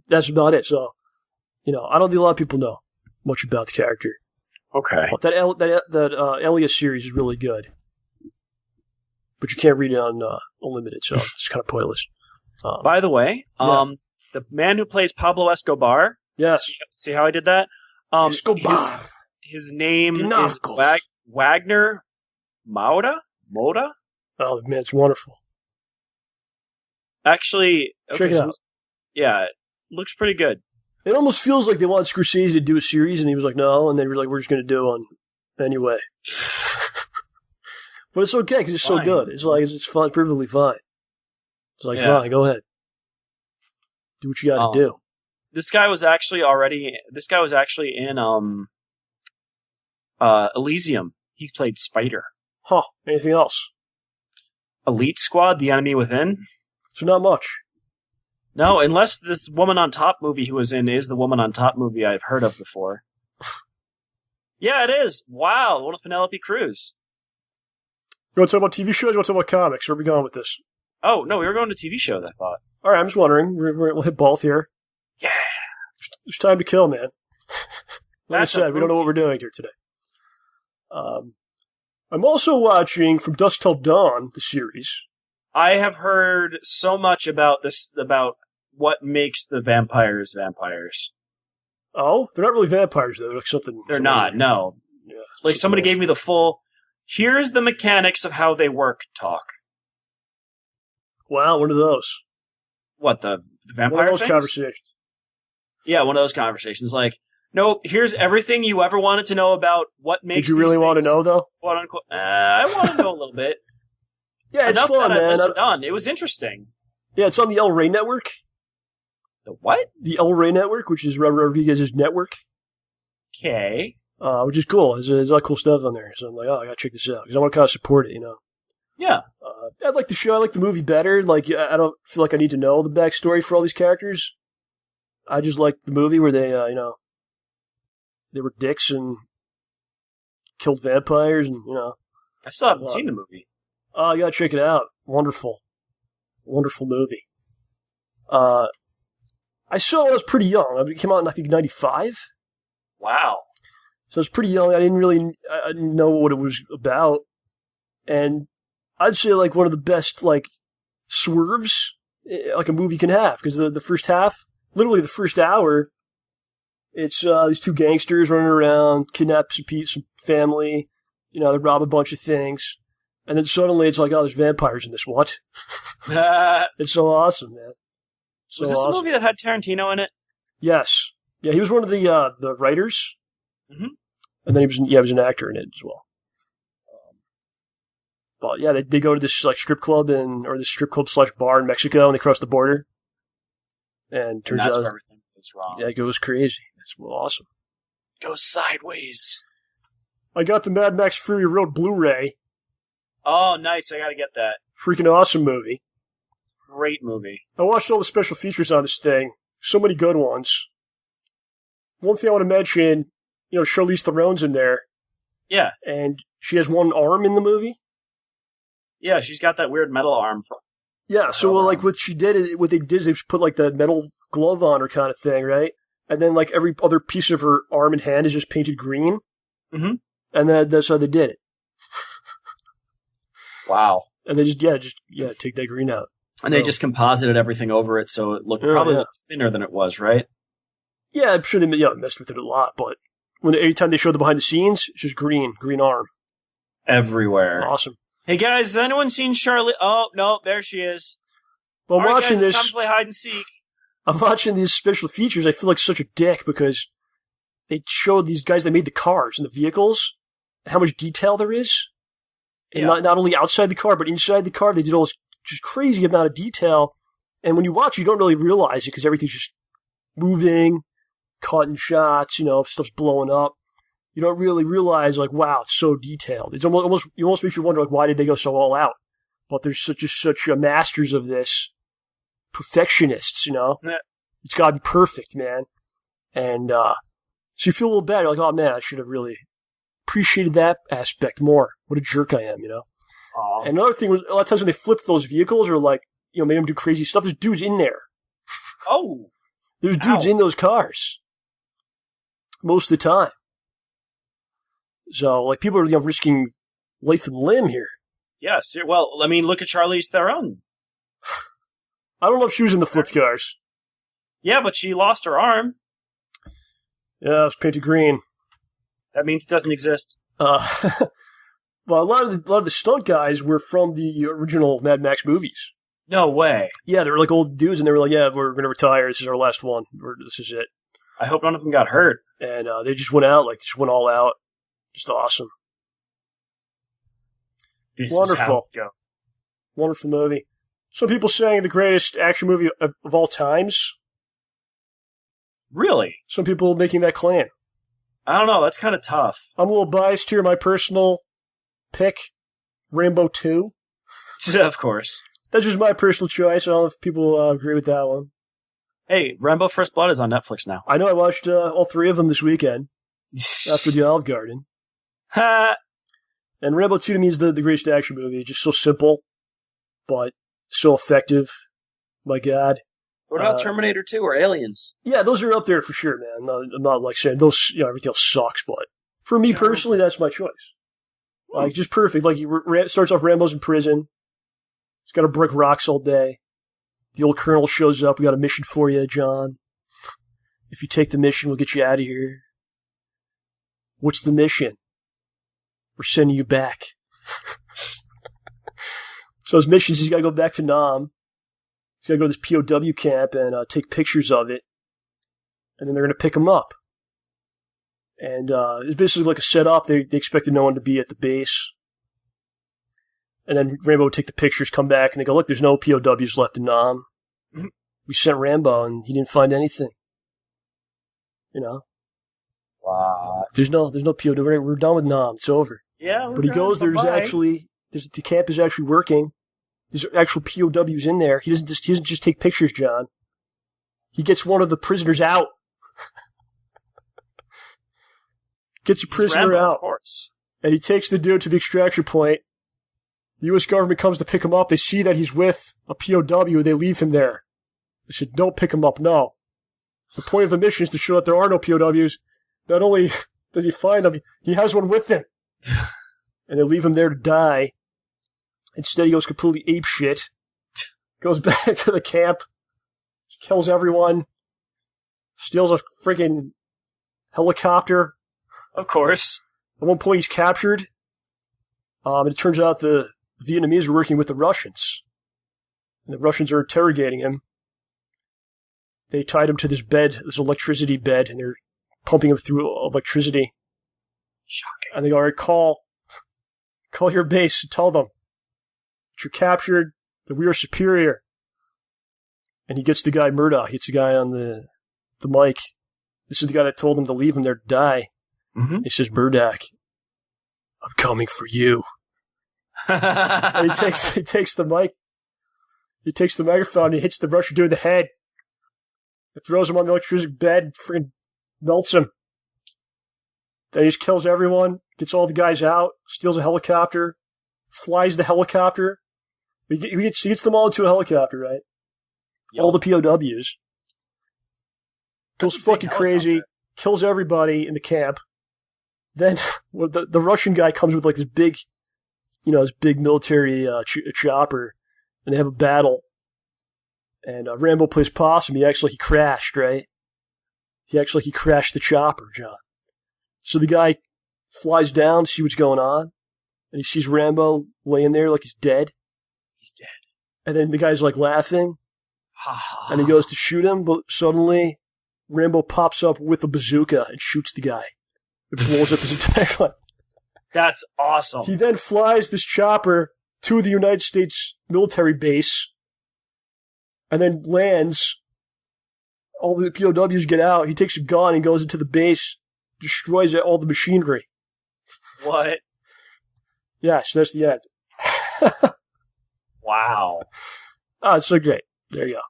That's about it. So, I don't think a lot of people know much about the character. Okay. But that Elias series is really good. But you can't read it on Unlimited, so it's kind of pointless. By the way, the man who plays Pablo Escobar. Yes. See how I did that? Escobar. His name is Wagner Moda? Oh, man, it's wonderful. Actually, check it out. Yeah, it looks pretty good. It almost feels like they want Scorsese to do a series, and he was like, no, and they were like, we're just going to do one anyway. But it's okay, because it's so good. It's like, it's fun, it's perfectly fine. It's like, fine, go ahead. Do what you got to do. This guy was actually in Elysium. He played Spider. Huh. Anything else? Elite Squad, The Enemy Within. So not much. No, unless this Woman on Top movie he was in is the Woman on Top movie I've heard of before. Yeah, it is. Wow, the one with Penelope Cruz. You want to talk about TV shows? You want to talk about comics? Where are we going with this? Oh, no, we were going to TV shows, I thought. All right, I'm just wondering. We'll hit both here. Yeah. There's time to kill, man. Like I said, we don't know what we're doing here today. I'm also watching From Dusk Till Dawn, the series. I have heard so much about this, about what makes the vampires vampires. Oh? They're not really vampires, though. They're like something... They're not, no. Yeah, like somebody gave me the full, here's the mechanics of how they work talk. Wow, one of those. What, the vampire One of those things? conversations. Yeah, one of those conversations. Like, nope, here's everything you ever wanted to know about what makes Did you really want to know, though? Quote unquote. I want to know a little bit. Yeah, it's enough fun, that I man. listened on. It was interesting. Yeah, it's on the El Rey Network. The what? The El Rey Network, which is Rodriguez's network. Okay. Which is cool. There's a lot of cool stuff on there. So I'm like, I gotta check this out. Because I want to kind of support it, Yeah. I like the show. I like the movie better. Like, I don't feel like I need to know the backstory for all these characters. I just like the movie where they, they were dicks and killed vampires and, I still haven't seen the movie. Oh, you gotta check it out. Wonderful. Wonderful movie. I saw it when I was pretty young. It came out in, I think, 95. Wow. So I was pretty young. I didn't know what it was about. And I'd say, like, one of the best, like, swerves, like, a movie can have. Because the first half, literally the first hour, it's these two gangsters running around, kidnap some family, they rob a bunch of things. And then suddenly it's like, oh, there's vampires in this. What? It's so awesome, man. So was this the movie that had Tarantino in it? Yes. Yeah, he was one of the writers. Mm-hmm. And then he was an actor in it as well. But yeah, they go to this like strip club or this strip club / bar in Mexico, and they cross the border. And turns that's out where everything goes wrong. Yeah, it goes crazy. It's awesome. Goes sideways. I got the Mad Max Fury Road Blu-ray. Oh, nice. I gotta get that. Freaking awesome movie. Great movie. I watched all the special features on this thing. So many good ones. One thing I want to mention, Charlize Theron's in there. Yeah. And she has one arm in the movie. Yeah, she's got that weird metal arm. Yeah, so like what they did is they just put like the metal glove on her kind of thing, right? And then like every other piece of her arm and hand is just painted green. Mm-hmm. And then that's how they did it. Wow. And they just take that green out. And they just composited everything over it, so it looked probably thinner than it was, right? Yeah, I'm sure they messed with it a lot, but anytime they show the behind the scenes, it's just green arm. Everywhere. Awesome. Hey guys, has anyone seen Charlie? Oh, no, there she is. Well, I'm watching guys, this. It's time to play hide and seek. I'm watching these special features. I feel like such a dick because they showed these guys that made the cars and the vehicles and how much detail there is. And not only outside the car, but inside the car, they did all this just crazy amount of detail. And when you watch, you don't really realize it because everything's just moving, cutting shots, stuff's blowing up. You don't really realize, like, wow, it's so detailed. It's almost makes you wonder, like, why did they go so all out? But they're such masters of this, perfectionists, Yeah. It's got to be perfect, man. And so you feel a little bad. You're like, oh man, I should have really appreciated that aspect more. What a jerk I am, Aww. And another thing was, a lot of times when they flipped those vehicles or like, made them do crazy stuff, there's dudes in there. Oh. There's dudes in those cars. Most of the time. So, like, people are risking life and limb here. Yes. Well, I mean, look at Charlize Theron. I don't know if she was in the flipped cars. Yeah, but she lost her arm. Yeah, it was painted green. That means it doesn't exist. Well, a lot of the stunt guys were from the original Mad Max movies. No way. Yeah, they were like old dudes, and they were like, yeah, we're going to retire. This is our last one. This is it. I hope none of them got hurt. And they just went out, just went all out. Just awesome. Wonderful. Wonderful movie. Some people saying the greatest action movie of all times. Really? Some people making that claim. I don't know. That's kind of tough. I'm a little biased here. My personal pick, Rambo 2. Of course. That's just my personal choice. I don't know if people agree with that one. Hey, Rambo First Blood is on Netflix now. I know. I watched all 3 of them this weekend after the Olive Garden. Ha! And Rambo 2 to me is the greatest action movie. It's just so simple, but so effective. My God. What about Terminator 2 or Aliens? Yeah, those are up there for sure, man. I'm not like saying those, everything else sucks, but for me personally, that's my choice. Like, just perfect. Like, he starts off Rambo's in prison. He's got to break rocks all day. The old colonel shows up. We got a mission for you, John. If you take the mission, we'll get you out of here. What's the mission? We're sending you back. So his mission is he's got to go back to Nam. He's got to go to this POW camp and take pictures of it. And then they're going to pick him up. And it's basically like a setup. They expected no one to be at the base. And then Rambo would take the pictures, come back, and they go, look, there's no POWs left in Nam. We sent Rambo, and he didn't find anything. Wow. There's no POW. We're done with Nam. It's over. Yeah, but he goes, the camp is actually working. There's actual POWs in there. He doesn't just take pictures, John. He gets one of the prisoners out. Gets a prisoner Rambo, out. Of course. And he takes the dude to the extraction point. The U.S. government comes to pick him up. They see that he's with a POW. They leave him there. They said, don't pick him up, no. The point of the mission is to show that there are no POWs. Not only does he find them, he has one with him. And they leave him there to die. Instead, he goes completely apeshit. Goes back to the camp. Kills everyone. Steals a freaking helicopter. Of course. At one point, he's captured. And it turns out the Vietnamese are working with the Russians. And the Russians are interrogating him. They tied him to this bed, this electricity bed, and they're pumping him through electricity. Shocking. And they go, all right, call your base and tell them that you're captured, that we are superior. And he gets the guy, Murdoch, hits the guy on the mic. This is the guy that told him to leave him there to die. Mm-hmm. He says, Murdoch, I'm coming for you. And he takes the mic. He takes the microphone and he hits the Russian dude in the head. It throws him on the electricity bed and freaking melts him. Then he just kills everyone, gets all the guys out, steals a helicopter, flies the helicopter. He gets them all into a helicopter, right? Yep. All the POWs. Goes fucking crazy, kills everybody in the camp. Then the Russian guy comes with like this big, this big military chopper, and they have a battle. And Rambo plays possum. He crashed, right? he crashed the chopper, John. So the guy flies down to see what's going on, and he sees Rambo laying there like he's dead. He's dead. And then the guy's like laughing, and he goes to shoot him, but suddenly Rambo pops up with a bazooka and shoots the guy. It blows up his entire life. That's awesome. He then flies this chopper to the United States military base, and then lands. All the POWs get out. He takes a gun and goes into the base, destroys all the machinery. What? Yes, that's the end. Wow. Oh, it's so great. There you go.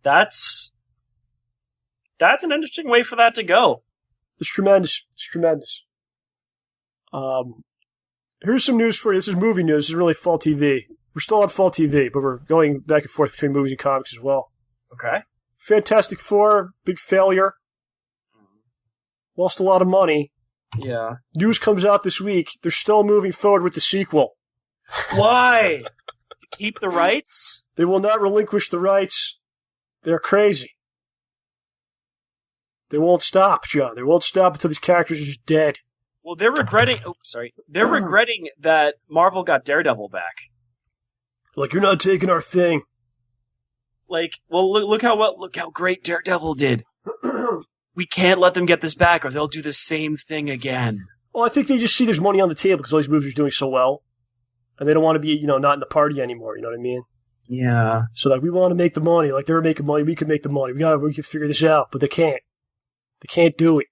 That's an interesting way for that to go. It's tremendous. It's tremendous. Here's some news for you. This is movie news. This is really fall TV. We're still on fall TV, but we're going back and forth between movies and comics as well. Okay. Fantastic Four, big failure. Lost a lot of money. Yeah. News comes out this week. They're still moving forward with the sequel. Why? To keep the rights? They will not relinquish the rights. They're crazy. They won't stop, John. They won't stop until these characters are just dead. Well, they're regretting... Oh, sorry. They're regretting that Marvel got Daredevil back. Like, you're not taking our thing. Like, well, look how great Daredevil did. We can't let them get this back or they'll do the same thing again. Well, I think they just see there's money on the table because all these movies are doing so well. And they don't want to be, not in the party anymore, you know what I mean? Yeah. So, like, we want to make the money. Like, they're making money, we can make the money. We can figure this out, but they can't. They can't do it.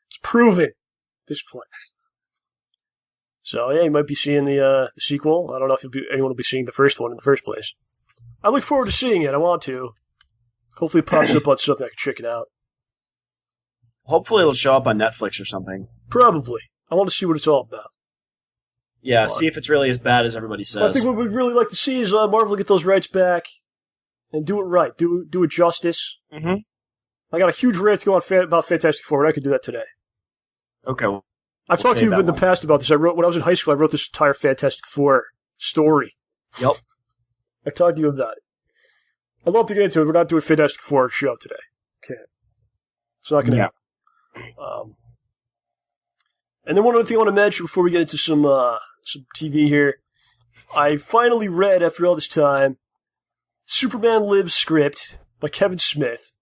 It's proven at this point. So, yeah, you might be seeing the sequel. I don't know if anyone will be seeing the first one in the first place. I look forward to seeing it. I want to. Hopefully it pops up on something I can check it out. Hopefully it'll show up on Netflix or something. Probably. I want to see what it's all about. Yeah, see if it's really as bad as everybody says. I think what we'd really like to see is Marvel get those rights back and do it right. Do it justice. Mm-hmm. I got a huge rant to go on about Fantastic Four, and I could do that today. Okay. I've talked to you in the past about this. When I was in high school, I wrote this entire Fantastic Four story. Yep. I talked to you about it. I'd love to get into it. We're not doing Fantastic Four show today. Okay. It's not going to happen. And then one other thing I want to mention before we get into some TV here. I finally read, after all this time, Superman Lives script by Kevin Smith.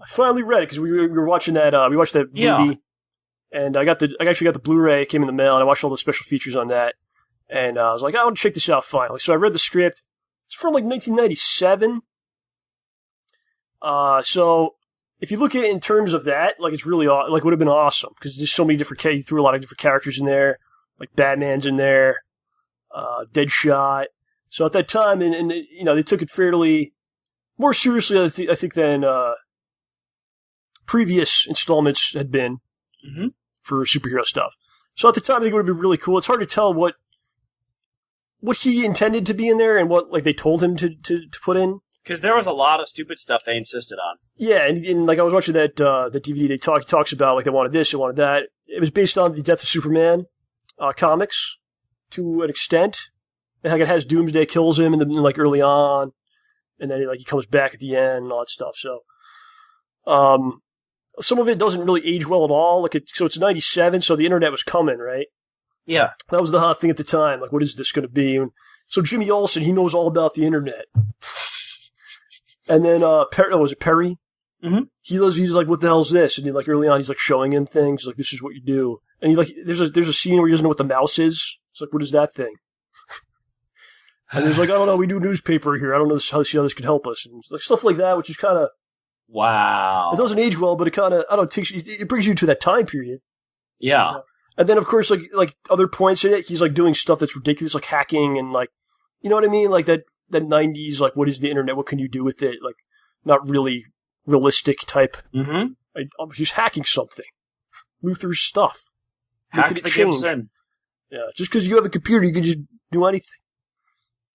I finally read it because we were watching that. We watched that movie, and I actually got the Blu-ray. It came in the mail, and I watched all the special features on that. And I was like, I want to check this out finally. So I read the script. It's from like 1997. So if you look at it in terms of that, like it's really like would have been awesome because there's so many different. You threw a lot of different characters in there, like Batman's in there, Deadshot. So at that time, and they took it fairly more seriously, I think than previous installments had been for superhero stuff. So at the time, I think it would have been really cool. It's hard to tell what he intended to be in there and what like they told him to put in. Because there was a lot of stupid stuff they insisted on. Yeah, and like I was watching that DVD. He talks about like they wanted this, they wanted that. It was based on the Death of Superman comics to an extent. And like it has Doomsday kills him and like early on, and then he comes back at the end and all that stuff. So, some of it doesn't really age well at all. So it's 97, so the internet was coming, right? Yeah. That was the hot thing at the time. Like, what is this going to be? And so Jimmy Olsen, he knows all about the internet. And then, was it Perry? Mm-hmm. He's like, what the hell is this? And like early on, he's like showing him things. Like, this is what you do. And there's a scene where he doesn't know what the mouse is. It's like, what is that thing? And he's like, I don't know, we do newspaper here. I don't know how this could help us. And like stuff like that, which is kind of... Wow. It doesn't age well, but it kind of, I don't know, it brings you to that time period. Yeah. And then, of course, like other points in it, he's like doing stuff that's ridiculous, like hacking and like, you know what I mean? Like that 90s, like, what is the internet? What can you do with it? Like, not really realistic type. Mm-hmm. He's hacking something. Luther's stuff. Hack the Gibson. Yeah, just because you have a computer, you can just do anything.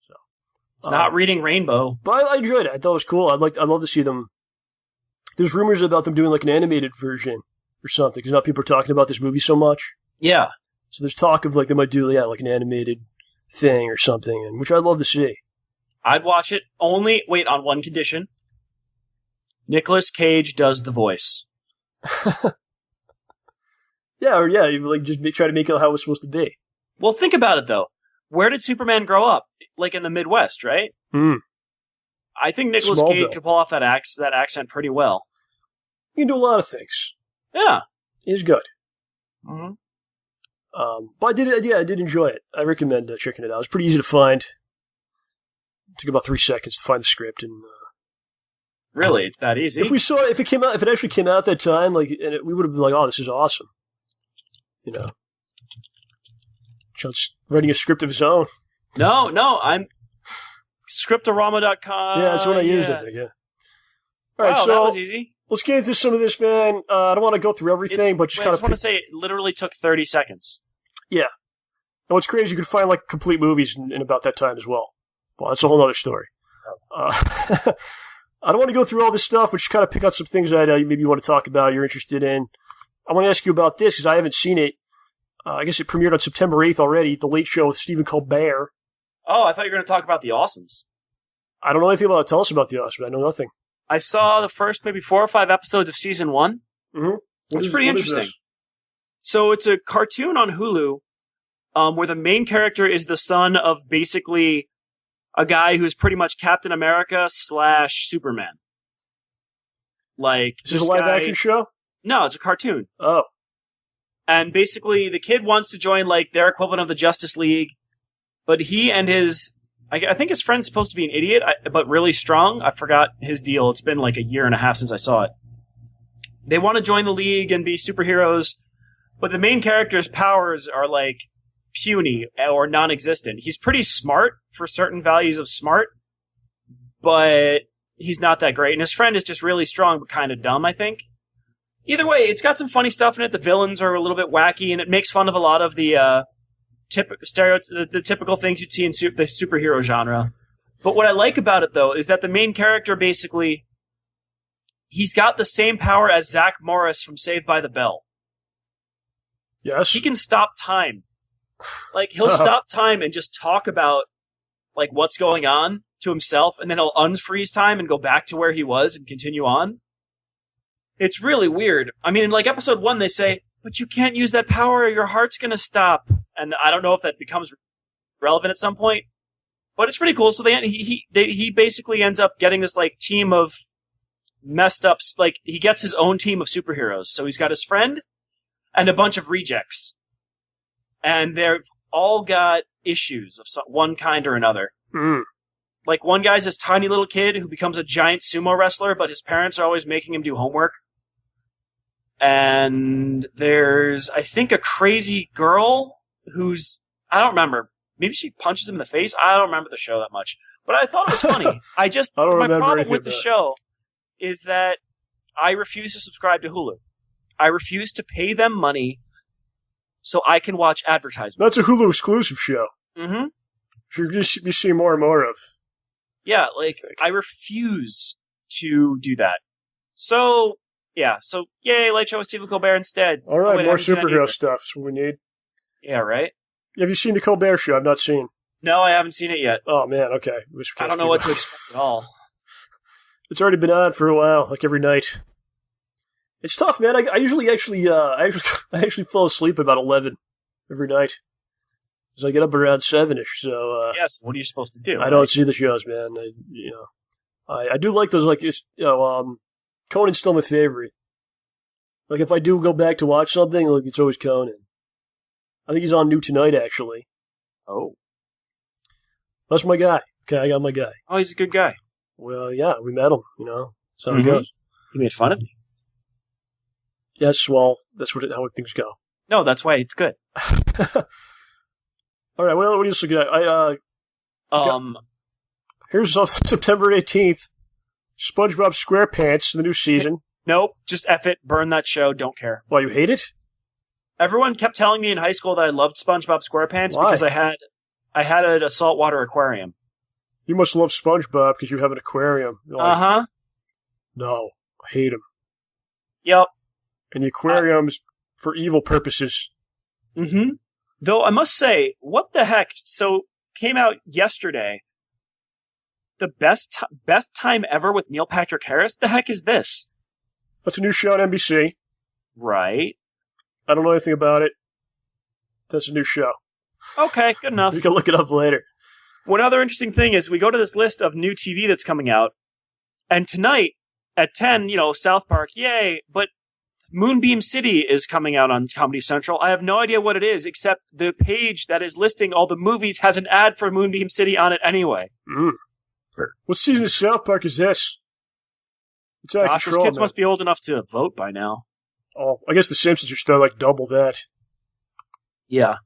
So it's not reading Rainbow. But I enjoyed it. I thought it was cool. I'd love to see them. There's rumors about them doing like an animated version or something, because now people are talking about this movie so much. Yeah. So there's talk of like they might do like an animated thing or something, and which I'd love to see. I'd watch it on one condition. Nicolas Cage does the voice. Yeah, you like just try to make it how it was supposed to be. Well, think about it though. Where did Superman grow up? Like in the Midwest, right? I think Nicolas Cage could pull off that accent pretty well. He can do a lot of things. Yeah, he's good. Mm-hmm. But I did enjoy it. I recommend checking it out. It's pretty easy to find. It took about 3 seconds to find the script, and really, it's that easy. If it actually came out at that time, we would have been like, "Oh, this is awesome," you know. John's writing a script of his own. No, I'm scriptorama.com. Yeah, that's what I used. I think. Yeah. All right, wow, so that was easy. Let's get into some of this, man. I don't want to go through everything, but I just want to say it literally took 30 seconds. Yeah. And what's crazy, you could find complete movies in about that time as well. Well, that's a whole other story. I don't want to go through all this stuff, but just kind of pick out some things that maybe you want to talk about, you're interested in. I want to ask you about this because I haven't seen it. I guess it premiered on September 8th already, The Late Show with Stephen Colbert. Oh, I thought you were going to talk about The Awesomes. I don't know anything about it. Tell us about The Awesomes. I know nothing. I saw the first maybe 4 or 5 episodes of season 1. Mm-hmm. It's pretty interesting. So it's a cartoon on Hulu where the main character is the son of basically a guy who's pretty much Captain America / Superman. Like, is this a live action show? No, it's a cartoon. Oh. And basically the kid wants to join their equivalent of the Justice League, but he and I think his friend's supposed to be an idiot, but really strong. I forgot his deal. It's been like a year and a half since I saw it. They want to join the league and be superheroes, but the main character's powers are puny or non-existent. He's pretty smart for certain values of smart, but he's not that great. And his friend is just really strong, but kind of dumb, I think. Either way, it's got some funny stuff in it. The villains are a little bit wacky, and it makes fun of a lot of the the typical things you'd see in the superhero genre. But what I like about it, though, is that the main character basically, he's got the same power as Zach Morris from Saved by the Bell. Yes. He can stop time. He'll stop time and just talk about, what's going on to himself, and then he'll unfreeze time and go back to where he was and continue on. It's really weird. I mean, in episode 1, they say, but you can't use that power or your heart's going to stop. And I don't know if that becomes relevant at some point, but it's pretty cool. So he basically ends up getting this team of messed up, he gets his own team of superheroes. So he's got his friend and a bunch of rejects, and they've all got issues of one kind or another. Mm. One guy's this tiny little kid who becomes a giant sumo wrestler, but his parents are always making him do homework. And there's, I think, a crazy girl who's, I don't remember, maybe she punches him in the face. I don't remember the show that much, but I thought it was funny. My problem with the show is that I refuse to subscribe to Hulu. I refuse to pay them money so I can watch advertisements. That's a Hulu exclusive show. Mm-hmm. You're going to be seeing more and more of. Yeah, I refuse to do that. So, yeah, yay, Late Show with Stephen Colbert instead. All right, more superhero stuff. That's what we need. Yeah, right? Have you seen the Colbert Show? I've not seen. No, I haven't seen it yet. Oh, man, okay. I don't know what to expect at all. It's already been on for a while, every night. It's tough, man. I usually I actually fall asleep about 11 every night. So I get up around 7-ish, so... yes, what are you supposed to do? I don't see the shows, man. I do like those, Conan's still my favorite. If I do go back to watch something, it's always Conan. I think he's on new tonight, actually. Oh. That's my guy. Okay, I got my guy. Oh, he's a good guy. Well, yeah, we met him, That's how it goes. He made fun of me. Yes, well, that's how things go. No, that's why it's good. All right, what are you looking at? Here's September 18th, SpongeBob SquarePants, the new season. Nope, just F it, burn that show, don't care. Why, you hate it? Everyone kept telling me in high school that I loved SpongeBob SquarePants because I had a saltwater aquarium. You must love SpongeBob because you have an aquarium. Uh-huh. No, I hate him. Yep. And the aquarium's for evil purposes. Mm-hmm. Though I must say, what the heck? So, came out yesterday. the best time ever with Neil Patrick Harris? The heck is this? That's a new show on NBC. Right. I don't know anything about it. That's a new show. Okay, good enough. You can look it up later. One other interesting thing is we go to this list of new TV that's coming out, and tonight at 10, South Park, yay, but Moonbeam City is coming out on Comedy Central. I have no idea what it is, except the page that is listing all the movies has an ad for Moonbeam City on it anyway. What season of South Park is this? It's out of Gosh, control, those kids man. must be old enough to vote by now. Oh, I guess The Simpsons are still like double that. Yeah.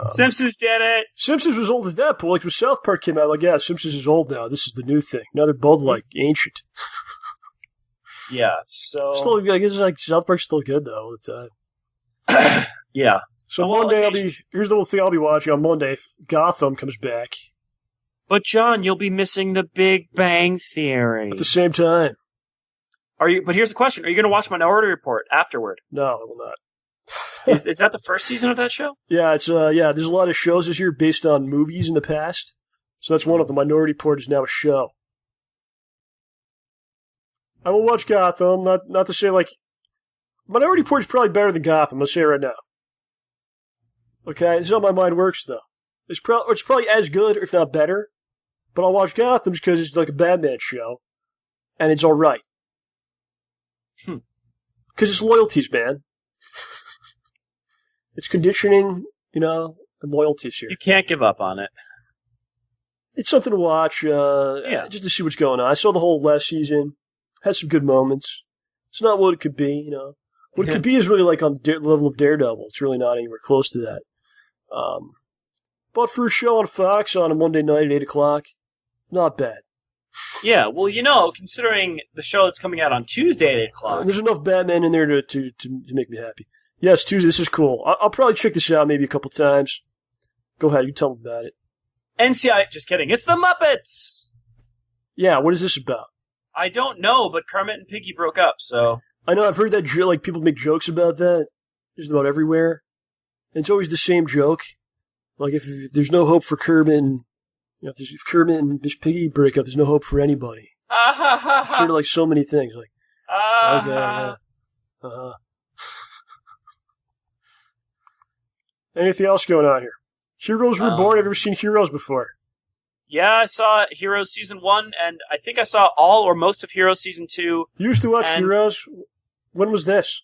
Simpsons did it! Simpsons was old at that point. Like when South Park came out, like, yeah, Simpsons is old now. This is the new thing. Now they're both like ancient. Yeah, so... Still, I guess like South Park's still good though all the time. Yeah. So Well, Monday, here's the whole thing I'll be watching on Monday. If Gotham comes back. But John, you'll be missing the Big Bang Theory. At the same time. But here's the question. Are you going to watch Minority Report afterward? No, I will not. Is that the first season of that show? Yeah, it's there's a lot of shows this year based on movies in the past. So that's one of them. Minority Report is now a show. I will watch Gotham, not to say like Minority Report is probably better than Gotham, I'll say it right now. Okay, this is how my mind works though. It's probably as good, if not better. But I'll watch Gotham because it's like a Batman show. And it's alright. Because it's loyalties, man. It's conditioning, and loyalties here. You can't give up on it. It's something to watch, just to see what's going on. I saw the whole last season. Had some good moments. It's not what it could be, What it could be is really like on the level of Daredevil. It's really not anywhere close to that. But for a show on Fox on a Monday night at 8 o'clock, not bad. Yeah, well, considering the show that's coming out on Tuesday at 8 o'clock. There's enough Batman in there to make me happy. Yes, Tuesday, this is cool. I'll probably check this out maybe a couple times. Go ahead, you tell me about it. NCI, just kidding, it's the Muppets! Yeah, what is this about? I don't know, but Kermit and Piggy broke up, so... I know, I've heard that, like, people make jokes about that. Just about everywhere. And it's always the same joke. Like, if there's no hope for Kermit and... if Kermit and Miss Piggy break up, there's no hope for anybody. Sort of like so many things. Like, okay, yeah. Anything else going on here? Heroes Reborn. Have you ever seen Heroes before? Yeah, I saw Heroes Season 1, and I think I saw all or most of Heroes Season 2. You used to watch Heroes? When was this?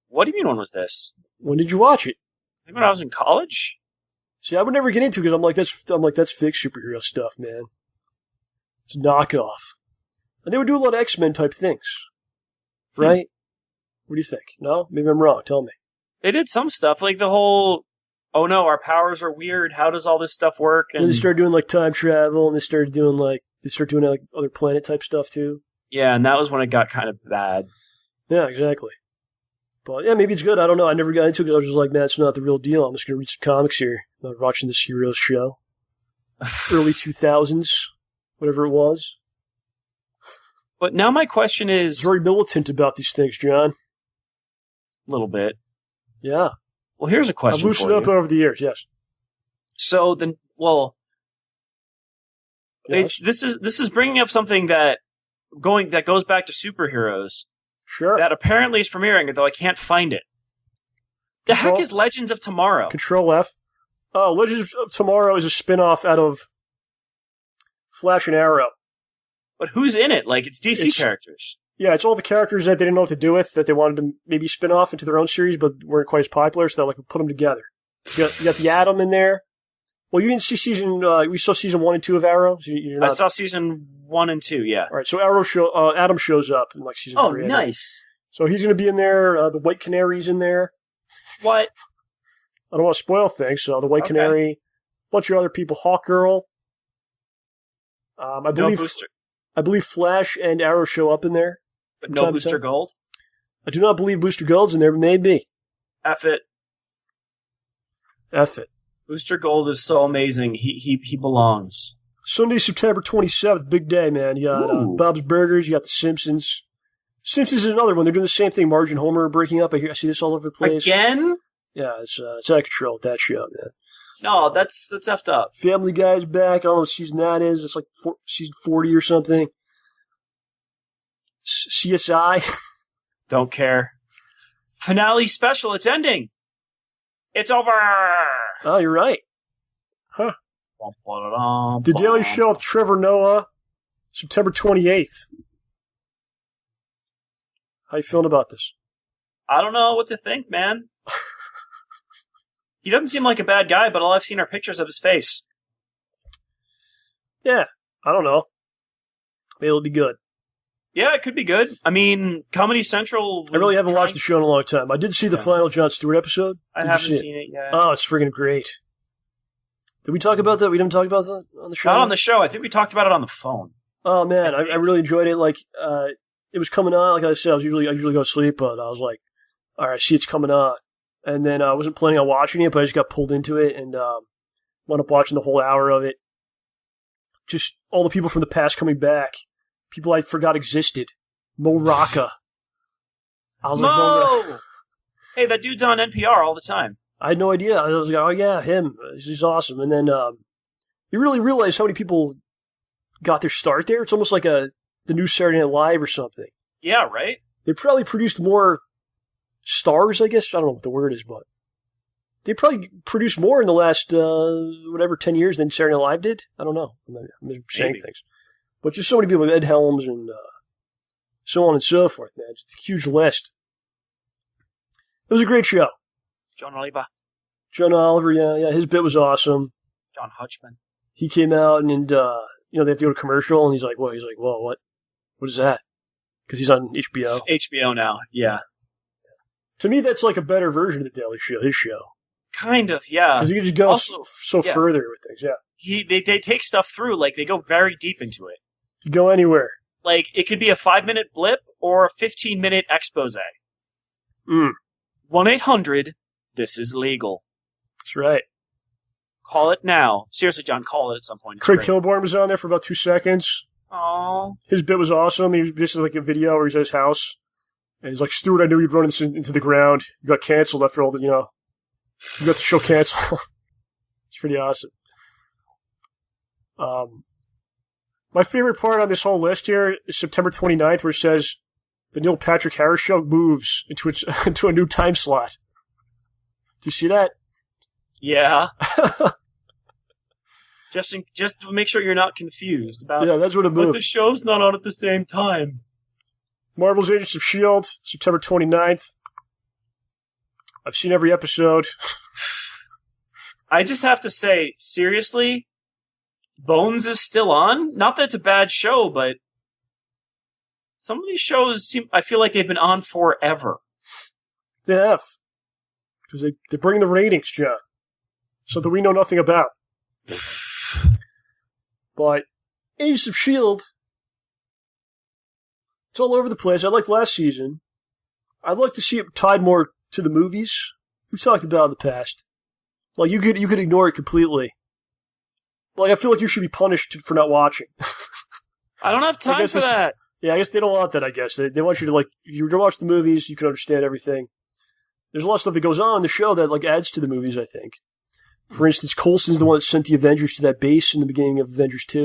What do you mean, when was this? When did you watch it? I think when I was in college. See, I would never get into it because I'm like, that's fake superhero stuff, man. It's a knockoff. And they would do a lot of X-Men type things. Right? What do you think? No? Maybe I'm wrong. Tell me. They did some stuff, like the whole, oh no, our powers are weird, how does all this stuff work? And they started doing like time travel, and they started doing like other planet type stuff too. Yeah, and that was when it got kind of bad. Yeah, exactly. But yeah, maybe it's good. I don't know. I never got into it because I was just like, man, it's not the real deal. I'm just going to read some comics here. I'm not watching this Heroes show. Early 2000s, whatever it was. But now my question is... It's very militant about these things, John. A little bit. Yeah. Well, here's a question I've loosened up over the years, yes. So then, yes. This is bringing up something that goes back to superheroes. Sure. That apparently is premiering, though I can't find it. The heck is Legends of Tomorrow? Control F. Legends of Tomorrow is a spin-off out of Flash and Arrow. But who's in it? Like, it's DC characters. Yeah, it's all the characters that they didn't know what to do with, that they wanted to maybe spin off into their own series, but weren't quite as popular, so they put them together. You got the Atom in there. Well, you didn't see we saw season 1 and 2 of Arrow? So I saw season 1 and 2, yeah. Alright, so Atom shows up in season 3. Oh, nice. So he's going to be in there, the White Canary's in there. What? I don't want to spoil things, so the White Canary, a bunch of other people, Hawkgirl. I believe Flash and Arrow show up in there. But no Booster Gold? I do not believe Booster Gold's in there, but maybe. F it. Booster Gold is so amazing. He belongs. Sunday, September 27th, big day, man. You got Bob's Burgers, you got The Simpsons. Simpsons is another one. They're doing the same thing. Marge and Homer are breaking up. I see this all over the place. Again? Yeah, it's out of control with that show, man. No, that's effed up. Family Guy's back. I don't know what season that is. It's like season 40 or something. CSI. Don't care. Finale special. It's ending. It's over. Oh, you're right. Huh. The Daily Show with Trevor Noah, September 28th. How you feeling about this? I don't know what to think, man. He doesn't seem like a bad guy, but all I've seen are pictures of his face. Yeah, I don't know. Maybe it'll be good. Yeah, it could be good. I mean, Comedy Central... I really haven't watched the show in a long time. I did see the final Jon Stewart episode. I haven't seen it yet. Oh, it's friggin' great. Did we talk about that? We didn't talk about that on the show? Not on the show. I think we talked about it on the phone. Oh, man, I really enjoyed it. Like, it was coming on. Like I said, I usually go to sleep, but I was like, all right, I see it's coming on. And then I wasn't planning on watching it, but I just got pulled into it and wound up watching the whole hour of it. Just all the people from the past coming back. People I forgot existed. Mo Rocca. I was like, Mo! Hey, that dude's on NPR all the time. I had no idea. I was like, oh yeah, him. He's awesome. And then you really realize how many people got their start there. It's almost like the new Saturday Night Live or something. Yeah, right? They probably produced more stars, I guess. I don't know what the word is, but they probably produced more in the last, 10 years than Saturday Night Live did. I don't know. I'm saying things. But just so many people, Ed Helms and so on and so forth, man. Just a huge list. It was a great show. John Oliver, yeah. His bit was awesome. John Hutchman. He came out and they have to go to commercial, and he's like, what? He's like, whoa, what? What is that? Because he's on HBO. HBO now, yeah. To me, that's like a better version of The Daily Show, his show. Kind of, yeah. Because you can just go further with things, yeah. They take stuff through, like, they go very deep into it. You go anywhere. Like, it could be a 5-minute blip or a 15-minute expose. 1-800, this is legal. That's right. Call it now. Seriously, John, call it at some point. Craig Kilborn was on there for about 2 seconds. Aww. His bit was awesome. He was basically like a video where he's at his house. And he's like, Stuart, I knew you'd run this into the ground. You got canceled after all the, you got the show canceled. It's pretty awesome. My favorite part on this whole list here is September 29th, where it says the Neil Patrick Harris Show moves into a new time slot. Do you see that? Yeah. just to make sure you're not confused about. Yeah, that's what it moved. But the show's not on at the same time. Marvel's Agents of S.H.I.E.L.D., September 29th. I've seen every episode. I just have to say, seriously, Bones is still on? Not that it's a bad show, but some of these shows I feel like they've been on forever. They have. Because they bring the ratings, John. Something we know nothing about. But Agents of S.H.I.E.L.D., it's all over the place. I liked last season. I'd like to see it tied more to the movies we've talked about in the past. Like, you could ignore it completely. Like, I feel like you should be punished for not watching. I don't have time for that. Yeah, I guess they don't want that, I guess. They want you to, like, if you watch the movies, you can understand everything. There's a lot of stuff that goes on in the show that, like, adds to the movies, I think. For instance, Coulson's the one that sent the Avengers to that base in the beginning of Avengers 2.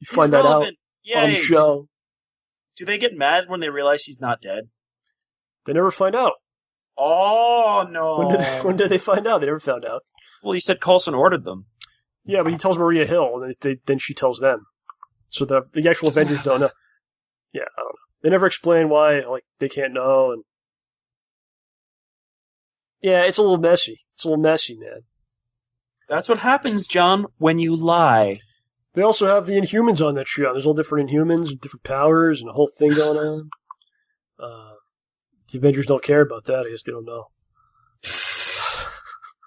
You find that out on the show. Do they get mad when they realize he's not dead? They never find out. Oh, no. When did they find out? They never found out. Well, you said Coulson ordered them. Yeah, but he tells Maria Hill, and then she tells them. So the actual Avengers don't know. Yeah, I don't know. They never explain why, like, they can't know. And yeah, it's a little messy. It's a little messy, man. That's what happens, John, when you lie. They also have the Inhumans on that show. There's all different Inhumans with different powers and a whole thing going on. The Avengers don't care about that. I guess they don't know.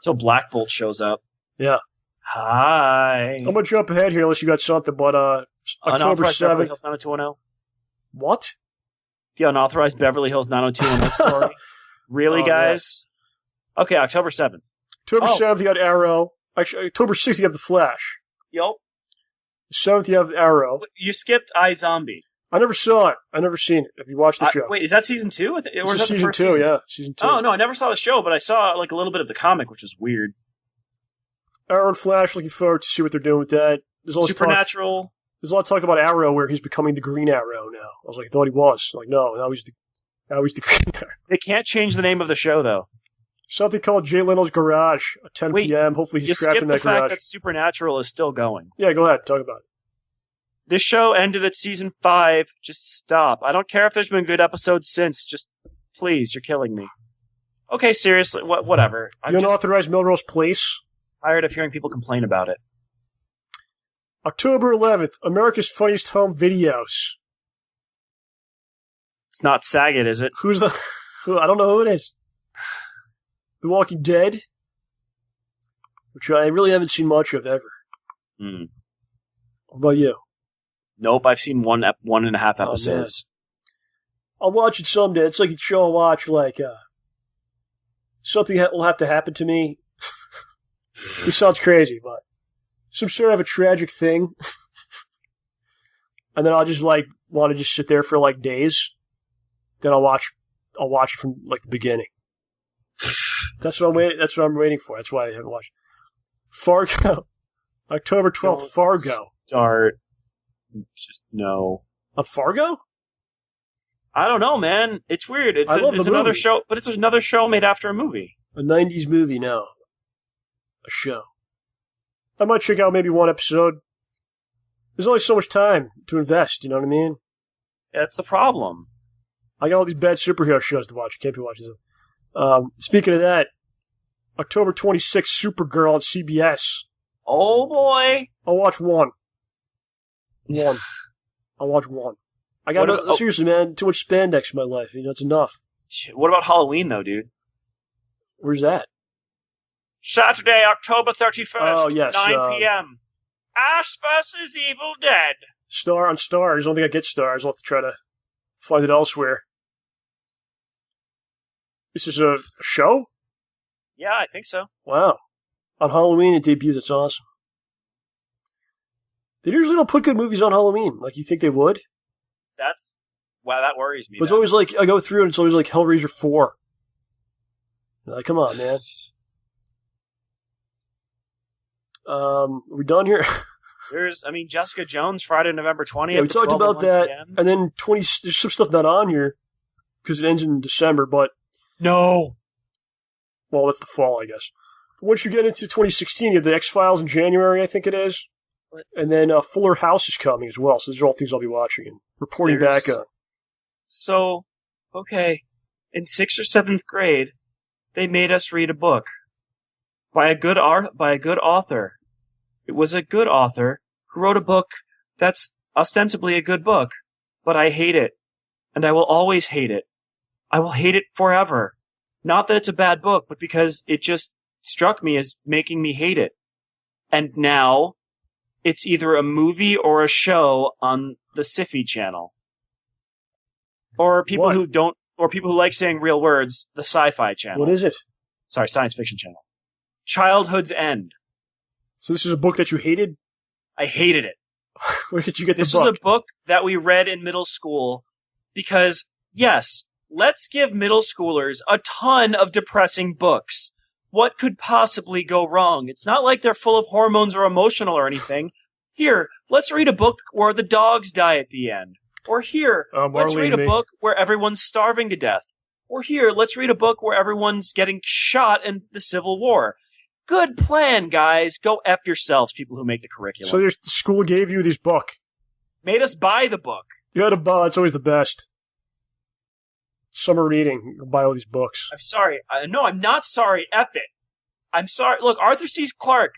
So Black Bolt shows up. Yeah. Hi. I'm going to jump ahead here unless you got something, but October 7th. Hills 90210. What? The unauthorized Beverly Hills 90210 story. Really, guys? Man. Okay, October 7th. October 7th, you got Arrow. Actually, October 6th, you have The Flash. Yep. The 7th, you have Arrow. You skipped iZombie. I never saw it. I never seen it. Have you watched the show? Wait, is that season 2? Or is that season 2, yeah. Season 2. Oh, no, I never saw the show, but I saw like a little bit of the comic, which was weird. Arrow and Flash, looking forward to see what they're doing with that. Supernatural. There's a lot of talk about Arrow where he's becoming the Green Arrow now. I was like, I thought he was. Like, no, now he's the Green Arrow. They can't change the name of the show, though. Something called Jay Leno's Garage at 10 p.m. Hopefully he's trapped in that garage. You skipped the fact that Supernatural is still going. Yeah, go ahead. Talk about it. This show ended at season 5. Just stop. I don't care if there's been good episodes since. Just, please, you're killing me. Okay, seriously, whatever. The Unauthorized Melrose Place. Tired of hearing people complain about it. October 11th, America's Funniest Home Videos. It's not Saget, is it? I don't know who it is. The Walking Dead, which I really haven't seen much of ever. Mm. What about you? Nope, I've seen 1.5 episodes. I'll watch it someday. It's like a show I'll watch, like, something will have to happen to me. This sounds crazy, but some sort of a tragic thing. And then I'll just, like, want to just sit there for, like, days. Then I'll watch it from, like, the beginning. That's what I'm waiting for. That's why I haven't watched Fargo. October 12th, Fargo. Start. Just no. On Fargo? I don't know, man. It's weird. It's another show, but it's another show made after a movie. A 90s movie now. A show. I might check out maybe one episode. There's only so much time to invest, you know what I mean? That's the problem. I got all these bad superhero shows to watch. I can't be watching them. Speaking of that, October 26th, Supergirl on CBS. Oh, boy. I'll watch one. I'll watch one. Seriously, man, too much spandex in my life. You know, it's enough. What about Halloween, though, dude? Where's that? Saturday, October 31st, oh, yes, 9 p.m. Ash vs. Evil Dead. Star on Stars. I don't think I get Stars. I'll have to try to find it elsewhere. This is a show? Yeah, I think so. Wow. On Halloween, it debuts. It's awesome. They usually don't put good movies on Halloween. Like, you think they would? Wow, that worries me. But it's always like, I go through and it's always like Hellraiser 4. Like, come on, man. Are we done here? There's Jessica Jones, Friday, November 20th. Yeah, we talked about that. PM. And then there's some stuff not on here because it ends in December, but. No. Well, that's the fall, I guess. But once you get into 2016, you have the X-Files in January, I think it is. And then Fuller House is coming as well. So these are all things I'll be watching and reporting back on. So, okay. In 6th or 7th grade, they made us read a book by a good author. It was a good author who wrote a book that's ostensibly a good book, but I hate it. And I will always hate it. I will hate it forever. Not that it's a bad book, but because it just struck me as making me hate it. And now it's either a movie or a show on the Syfy channel. Or people who like saying real words, the Sci-Fi channel. What is it? Sorry, Science Fiction channel. Childhood's End. So this is a book that you hated? I hated it. Where did you get this the book? This was a book that we read in middle school because, yes, let's give middle schoolers a ton of depressing books. What could possibly go wrong? It's not like they're full of hormones or emotional or anything. Here, let's read a book where the dogs die at the end. Or here, let's read a book where everyone's starving to death. Or here, let's read a book where everyone's getting shot in the Civil War. Good plan, guys. Go F yourselves, people who make the curriculum. So the school gave you this book. Made us buy the book. You had to buy. It's always the best. Summer reading. You buy all these books. I'm sorry. No, I'm not sorry. F it. I'm sorry. Look, Arthur C. Clarke.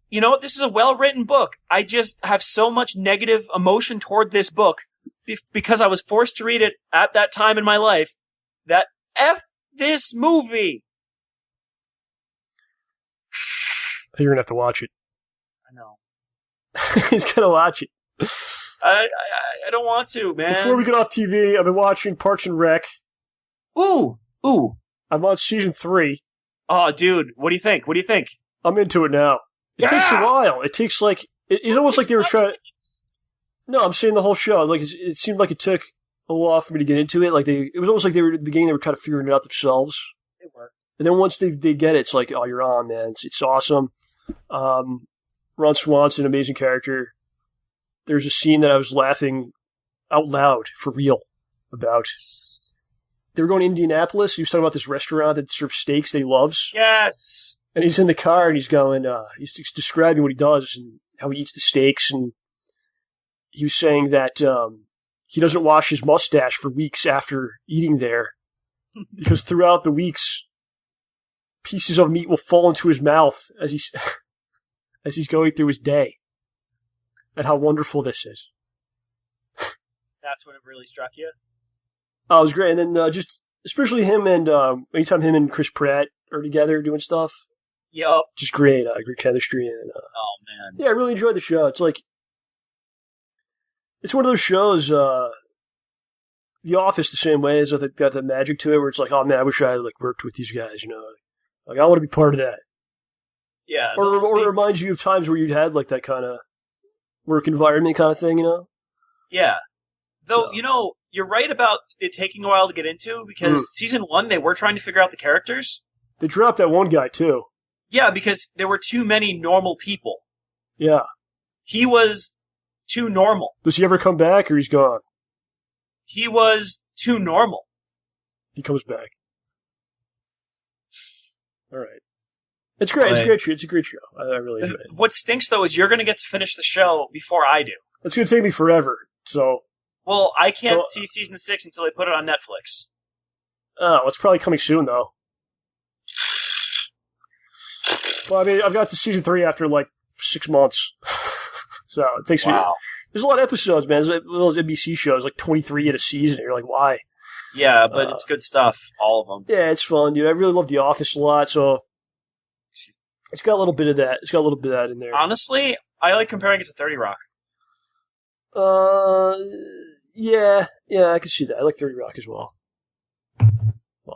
You know what? This is a well-written book. I just have so much negative emotion toward this book because I was forced to read it at that time in my life that F this movie. I think you're going to have to watch it. I know. He's going to watch it. I don't want to, man. Before we get off TV, I've been watching Parks and Rec. Ooh. I'm on season 3. Oh, dude. What do you think? I'm into it now. It takes a while. It takes it's almost like they were trying to. No, I'm saying the whole show. Like it seemed like it took a while for me to get into it. Like it was almost like they were at the beginning. They were kind of figuring it out themselves. It worked. And then once they get it, it's like, oh, you're on, man. It's awesome. Ron Swanson, amazing character. There's a scene that I was laughing out loud for real about. They were going to Indianapolis. He was talking about this restaurant that serves steaks that he loves. Yes. And he's in the car and he's going, he's describing what he does and how he eats the steaks. And he was saying that he doesn't wash his mustache for weeks after eating there because throughout the weeks, pieces of meat will fall into his mouth as he's going through his day. And how wonderful this is. That's when it really struck you? Oh, it was great. And then just, especially him and, anytime him and Chris Pratt are together doing stuff. Yup. Just great, great chemistry. And, oh, man. Yeah, I really enjoyed the show. It's like, it's one of those shows, The Office the same way, as it got that magic to it, where it's like, oh man, I wish I had like worked with these guys, you know. Like, I want to be part of that. Yeah. Or it reminds you of times where you'd had like that kind of work environment kind of thing, you know? Yeah. Though, you know, you're right about it taking a while to get into, because season 1, they were trying to figure out the characters. They dropped that one guy, too. Yeah, because there were too many normal people. Yeah. He was too normal. Does he ever come back, or he's gone? He was too normal. He comes back. All right. It's great. It's a great show. It's a great show. I really enjoy it. What stinks, though, is you're going to get to finish the show before I do. It's going to take me forever, so... Well, I can't see season 6 until they put it on Netflix. Oh, it's probably coming soon, though. Well, I mean, I've got to season 3 after, like, 6 months. So, it takes me... There's a lot of episodes, man. There's those NBC shows, like 23 in a season. You're like, why? Yeah, but it's good stuff, all of them. Yeah, it's fun, dude. I really love The Office a lot, so... It's got a little bit of that. It's got a little bit of that in there. Honestly, I like comparing it to 30 Rock. Yeah, I can see that. I like 30 Rock as well.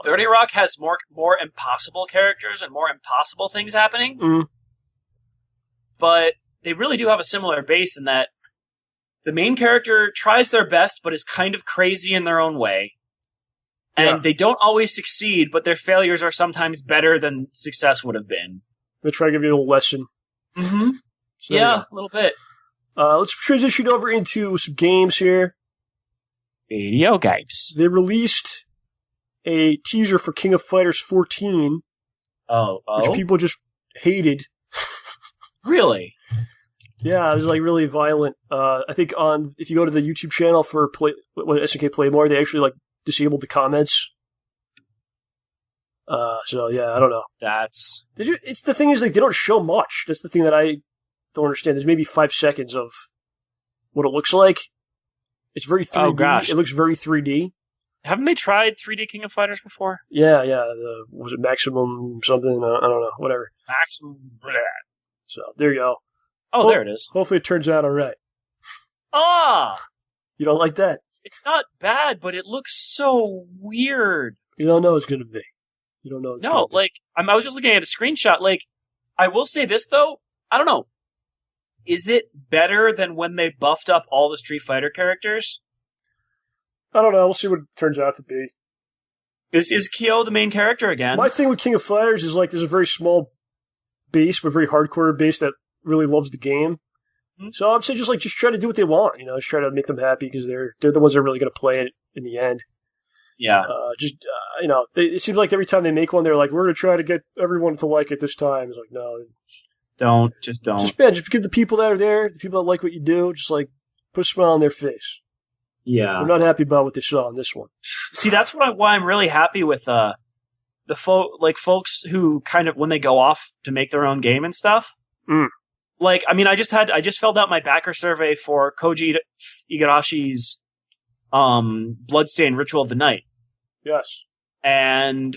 30 Rock has more impossible characters and more impossible things happening. Mm. But they really do have a similar base in that the main character tries their best, but is kind of crazy in their own way. And they don't always succeed, but their failures are sometimes better than success would have been. They try to give you a little lesson. Mm-hmm. So, yeah, a little bit. Let's transition over into some games here. Video games. They released a teaser for King of Fighters 14. Which people just hated. Really? Yeah, it was like really violent. I think if you go to the YouTube channel for SNK Play More, they actually like disabled the comments. So yeah, I don't know. It's the thing is like they don't show much. That's the thing that I don't understand. There's maybe 5 seconds of what it looks like. It's very 3D. Oh gosh, it looks very 3D. Haven't they tried 3D King of Fighters before? Yeah. Was it Maximum something? I don't know. Whatever. Maximum. So there you go. Oh, there it is. Hopefully it turns out all right. You don't like that? It's not bad, but it looks so weird. You don't know it's going to be. You don't know it's going to be. No, like, I was just looking at a screenshot. Like, I will say this, though. I don't know. Is it better than when they buffed up all the Street Fighter characters? I don't know. We'll see what it turns out to be. Is Kyo the main character again? My thing with King of Fighters is, like, there's a very small base, but very hardcore base that really loves the game. Mm-hmm. So I'm saying just try to do what they want, you know, just try to make them happy because they're the ones that are really going to play it in the end. Yeah. You know, it seems like every time they make one, they're like, we're going to try to get everyone to like it this time. It's like, no. Don't. Just give the people that are there, the people that like what you do, just like put a smile on their face. Yeah. They're not happy about what they saw in this one. See, that's why I'm really happy with the folks who kind of, when they go off to make their own game and stuff. Mm. Like, I mean, I just filled out my backer survey for Koji Igarashi's Bloodstained Ritual of the Night. Yes. And,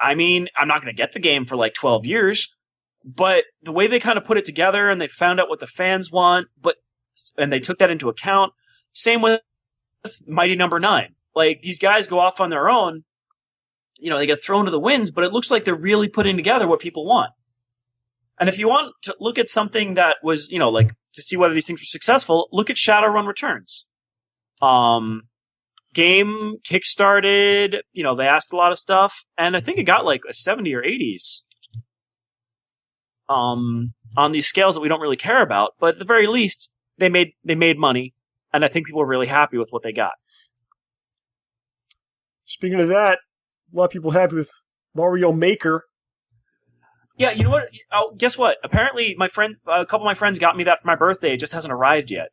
I mean, I'm not going to get the game for like 12 years, but the way they kind of put it together and they found out what the fans want, and they took that into account. Same with Mighty Number 9. Like, these guys go off on their own, you know, they get thrown to the winds, but it looks like they're really putting together what people want. And if you want to look at something that was, you know, like, to see whether these things were successful, look at Shadowrun Returns. Game kickstarted, you know, they asked a lot of stuff, and I think it got like a 70 or 80s. on these scales that we don't really care about, but at the very least, they made money, and I think people are really happy with what they got. Speaking of that, a lot of people happy with Mario Maker. Yeah, you know what? Oh, guess what? Apparently, a couple of my friends got me that for my birthday. It just hasn't arrived yet.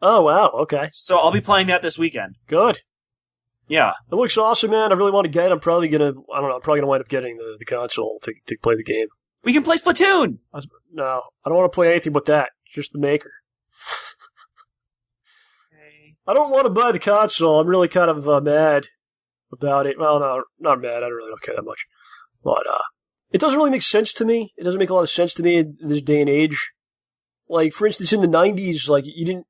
Oh, wow. Okay. So I'll be playing that this weekend. Good. Yeah. It looks awesome, man. I really want to get it. I'm probably going to wind up getting the console to play the game. We can play Splatoon! No, I don't want to play anything but that. Just the Maker. Okay. I don't want to buy the console. I'm really kind of mad about it. Well, no, not mad. I don't care that much. But it doesn't really make sense to me. It doesn't make a lot of sense to me in this day and age. Like, for instance, in the 90s, like,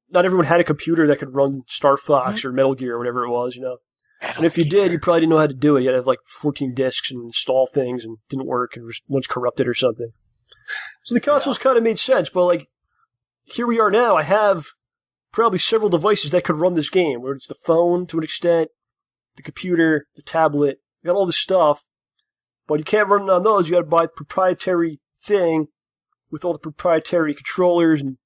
not everyone had a computer that could run Star Fox or Metal Gear or whatever it was, you know? And if you did, you probably didn't know how to do it. You had to have, like, 14 discs and install things and it didn't work and was once corrupted or something. So the consoles kind of made sense, but, like, here we are now. I have probably several devices that could run this game, where it's the phone to an extent, the computer, the tablet. You got all this stuff, but you can't run it on those. You got to buy the proprietary thing with all the proprietary controllers and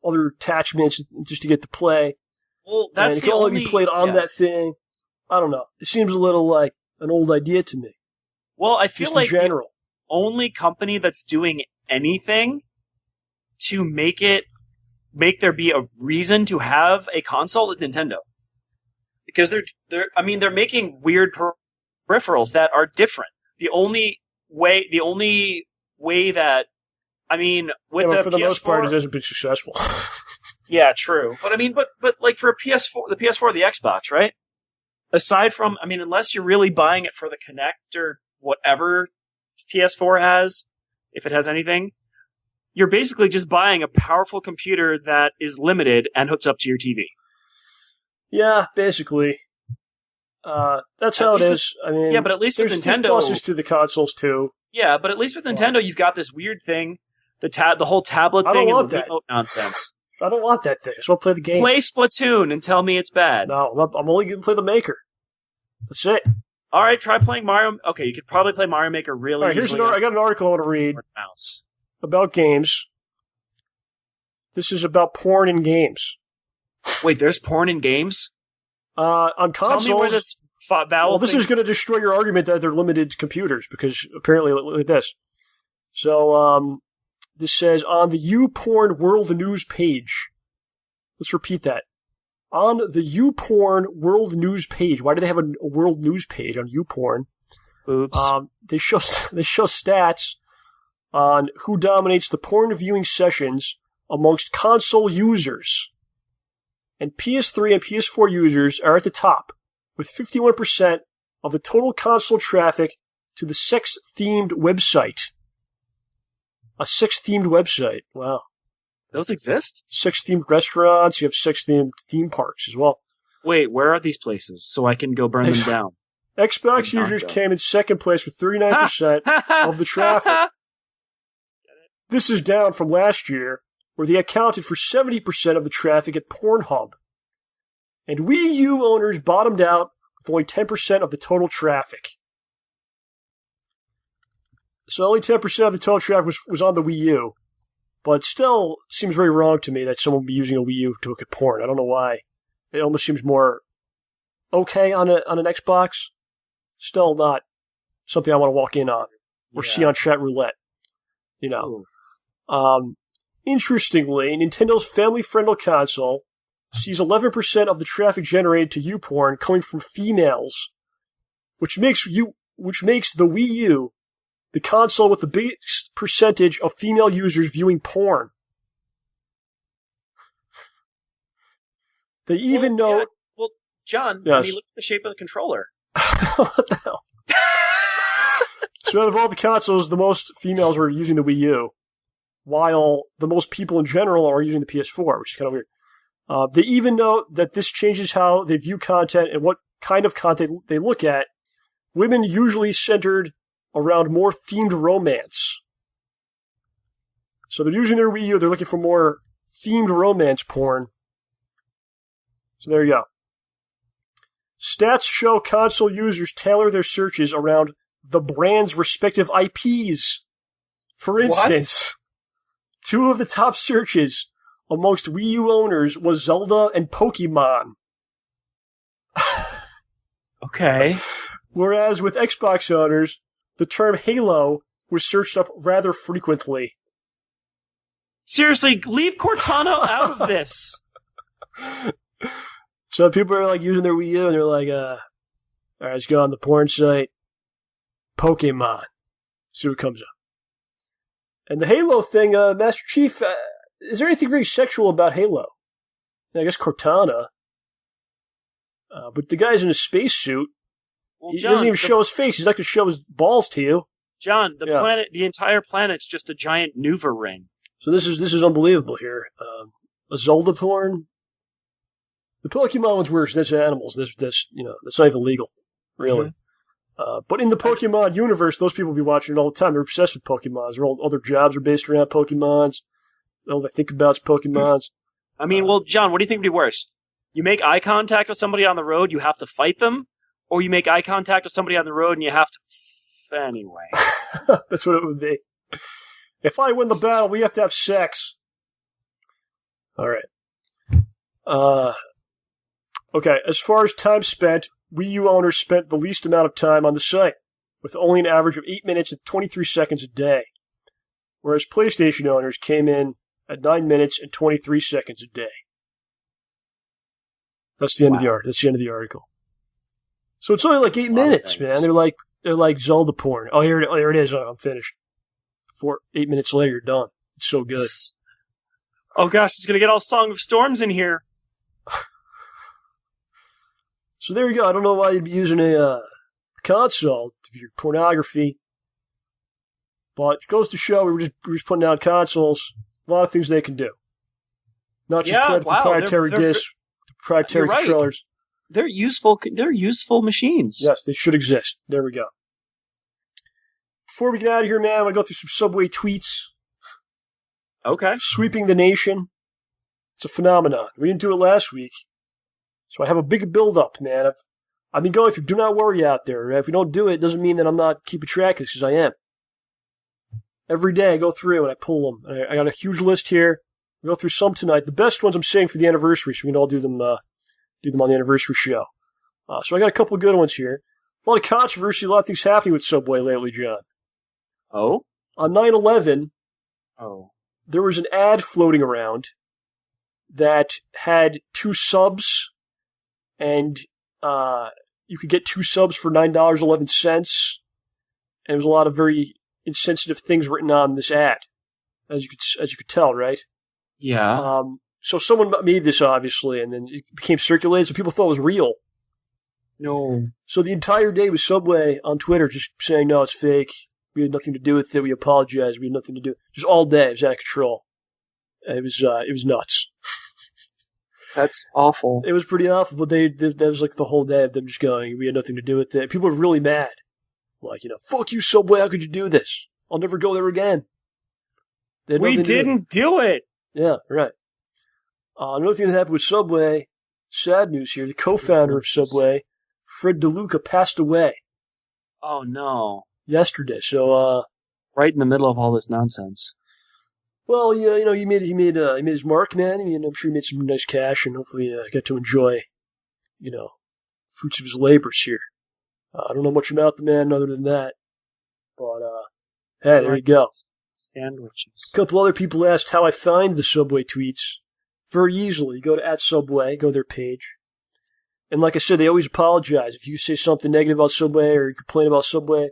other attachments just to get to play. Well, that's and it can only be played on that thing. I don't know. It seems a little like an old idea to me. Well, I feel like the only company that's doing anything to make there be a reason to have a console is Nintendo. Because they're making weird peripherals that are different. The only way that, with the for the PS4, most part, it hasn't been successful. Yeah, true. But but like for a PS4, the PS4, the Xbox, right? Aside from, unless you're really buying it for the Kinect or whatever PS4 has, if it has anything, you're basically just buying a powerful computer that is limited and hooks up to your TV. Yeah, basically. That's how it is. Yeah, but at least with Nintendo, there's pluses to the consoles too. Yeah, but at least with Nintendo, you've got this weird thing, the whole tablet thing and the remote nonsense. I don't want that thing. I just want to play the game. Play Splatoon and tell me it's bad. No, I'm only going to play the Maker. That's it. All right, try playing Mario. Okay, you could probably play Mario Maker really easily. I got an article I want to read about games. This is about porn in games. Wait, there's porn in games? On consoles. Tell me where this vowel this is going to destroy your argument that they're limited to computers, because apparently, look at this. So, this says, on the YouPorn World News page. Let's repeat that. On the YouPorn World News page. Why do they have a World News page on YouPorn? Oops. They show stats on who dominates the porn viewing sessions amongst console users. And PS3 and PS4 users are at the top, with 51% of the total console traffic to the sex-themed website. A sex-themed website. Wow. Those exist? Sex-themed restaurants. You have sex-themed theme parks as well. Wait, where are these places so I can go burn them down? Xbox users came in second place with 39% of the traffic. This is down from last year, where they accounted for 70% of the traffic at Pornhub. And Wii U owners bottomed out with only 10% of the total traffic. So only 10% of the total traffic was on the Wii U. But still seems very wrong to me that someone would be using a Wii U to look at porn. I don't know why. It almost seems more okay on an Xbox. Still not something I want to walk in on or see on chat roulette. You know. Interestingly, Nintendo's family-friendly console sees 11% of the traffic generated to YouPorn coming from females, which makes the Wii U the console with the biggest percentage of female users viewing porn. They even know... Yeah. Well, John, yes. Look at the shape of the controller. What the hell? So out of all the consoles, the most females were using the Wii U, while the most people in general are using the PS4, which is kind of weird. They even know that this changes how they view content and what kind of content they look at. Women usually centered around more themed romance. So they're using their Wii U, they're looking for more themed romance porn. So there you go. Stats show console users tailor their searches around the brand's respective IPs For instance, two of the top searches amongst Wii U owners was Zelda and Pokemon. Okay. Whereas with Xbox owners, the term Halo was searched up rather frequently. Seriously, leave Cortana out of this. So people are like using their Wii U and they're like, all right, let's go on the porn site. Pokemon. See what comes up. And the Halo thing, Master Chief, is there anything very sexual about Halo? I guess Cortana. But the guy's in a spacesuit. Well, John, he doesn't even show his face. He's not going to show his balls to you. John, the entire planet's just a giant Nuva ring. So this is unbelievable here. A Zelda porn. The Pokemon one's worse. That's animals. That's not even legal, really. Mm-hmm. But in the Pokemon universe, those people be watching it all the time. They're obsessed with Pokemons. All their jobs are based around Pokemons. All they think about is Pokemons. I mean, well, John, what do you think would be worse? You make eye contact with somebody on the road, you have to fight them, or you make eye contact with somebody on the road and you have to anyway. That's what it would be. If I win the battle, we have to have sex. All right. Okay, as far as time spent, Wii U owners spent the least amount of time on the site, with only an average of 8 minutes and 23 seconds a day, whereas PlayStation owners came in at 9 minutes and 23 seconds a day. That's the end of the art. That's the end of the article. So it's only like 8 minutes, man. They're like Zelda porn. Oh, here it is. Oh, I'm finished. 8 minutes later, you're done. It's so good. Oh gosh, it's gonna get all Song of Storms in here. So there you go. I don't know why you'd be using a console to view pornography, but it goes to show we're just putting out consoles. A lot of things they can do. Not just proprietary discs, proprietary controllers. They're useful. They're useful machines. Yes, they should exist. There we go. Before we get out of here, man, I want to go through some Subway tweets. Okay. Sweeping the nation. It's a phenomenon. We didn't do it last week. So I have a big build-up, man. I've been going through Do Not Worry out there. If we don't do it, it doesn't mean that I'm not keeping track of this, because I am. Every day I go through and I pull them. I got a huge list here. We'll go through some tonight. The best ones I'm saving for the anniversary, so we can all do them on the anniversary show. So I got a couple of good ones here. A lot of controversy, a lot of things happening with Subway lately, John. Oh? On 9/11, there was an ad floating around that had 2 subs, and you could get 2 subs for $9.11. And there was a lot of very insensitive things written on this ad, as you could tell, right? Yeah. So someone made this, obviously, and then it became circulated, so people thought it was real. No. So the entire day was Subway on Twitter just saying, no, it's fake. We had nothing to do with it. We apologize. We had nothing to do. Just all day. It was out of control. It was nuts. That's awful. It was pretty awful, but that was like the whole day of them just going, we had nothing to do with it. People were really mad. Like, fuck you, Subway. How could you do this? I'll never go there again. We didn't do it. Yeah, right. Another thing that happened with Subway, sad news here, the co-founder of Subway, Fred DeLuca, passed away. Oh, no. Yesterday, so right in the middle of all this nonsense. Well, yeah, he made his mark, man. I'm sure he made some nice cash, and hopefully got to enjoy, fruits of his labors here. I don't know much about the man other than that, but hey, there you go. Sandwiches. A couple other people asked how I find the Subway tweets. Very easily, you go to @Subway, go to their page, and like I said, they always apologize if you say something negative about Subway or you complain about Subway.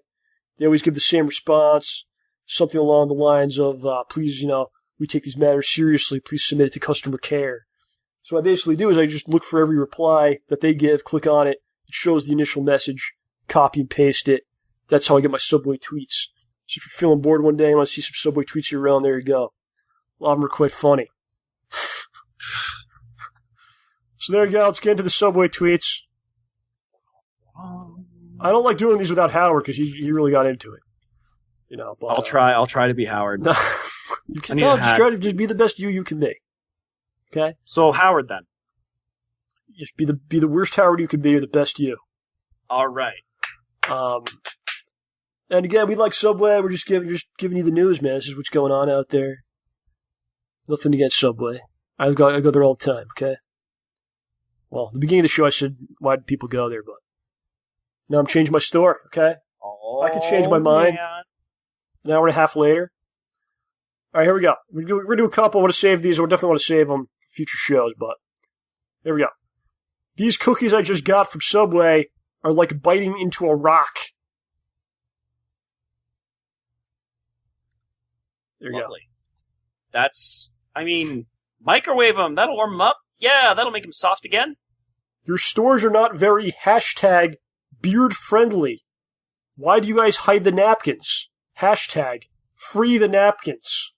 They always give the same response, something along the lines of, please, we take these matters seriously. Please submit it to customer care. So what I basically do is I just look for every reply that they give, click on it. It shows the initial message, copy and paste it. That's how I get my Subway tweets. So if you're feeling bored one day and want to see some Subway tweets around, there you go. A lot of them are quite funny. So there you go. Let's get into the Subway tweets. I don't like doing these without Howard because he really got into it. But, I'll try to be Howard. You can try to just be the best you can be. Okay? So Howard then. Just be the worst Howard you can be or the best you. All right. And again, we like Subway. We're just giving you the news, man. This is what's going on out there. Nothing against Subway. I go there all the time, okay? Well, at the beginning of the show, I said, why did people go there? But now I'm changing my story, okay? Oh, I can change my mind an hour and a half later. All right, here we go. We're going to do a couple. I want to save these. I definitely want to save them for future shows, but here we go. These cookies I just got from Subway are like biting into a rock. There you Lovely. Go. Microwave them. That'll warm them up. Yeah, that'll make them soft again. Your stores are not very #beard friendly. Why do you guys hide the napkins? #free the napkins.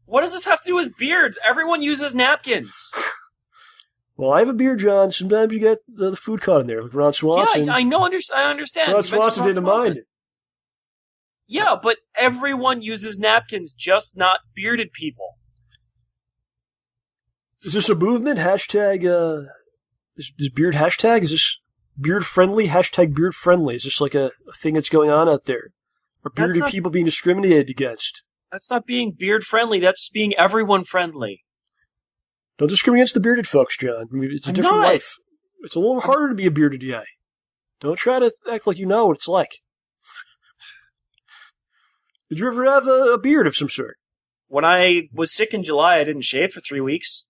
What does this have to do with beards? Everyone uses napkins. Well, I have a beard, John. Sometimes you get the food caught in there, like Ron Swanson. Yeah, I know. I understand. Ron Swanson didn't mind it. Yeah, but everyone uses napkins, just not bearded people. Is this a movement? This beard hashtag? Is this beard friendly? #beard friendly. Is this like a thing that's going on out there? Are bearded people being discriminated against? That's not being beard friendly. That's being everyone friendly. Don't discriminate against the bearded folks, John. I mean, it's a different life. It's a little harder to be a bearded guy. Don't try to act like you know what it's like. Did you ever have a beard of some sort? When I was sick in July, I didn't shave for 3 weeks.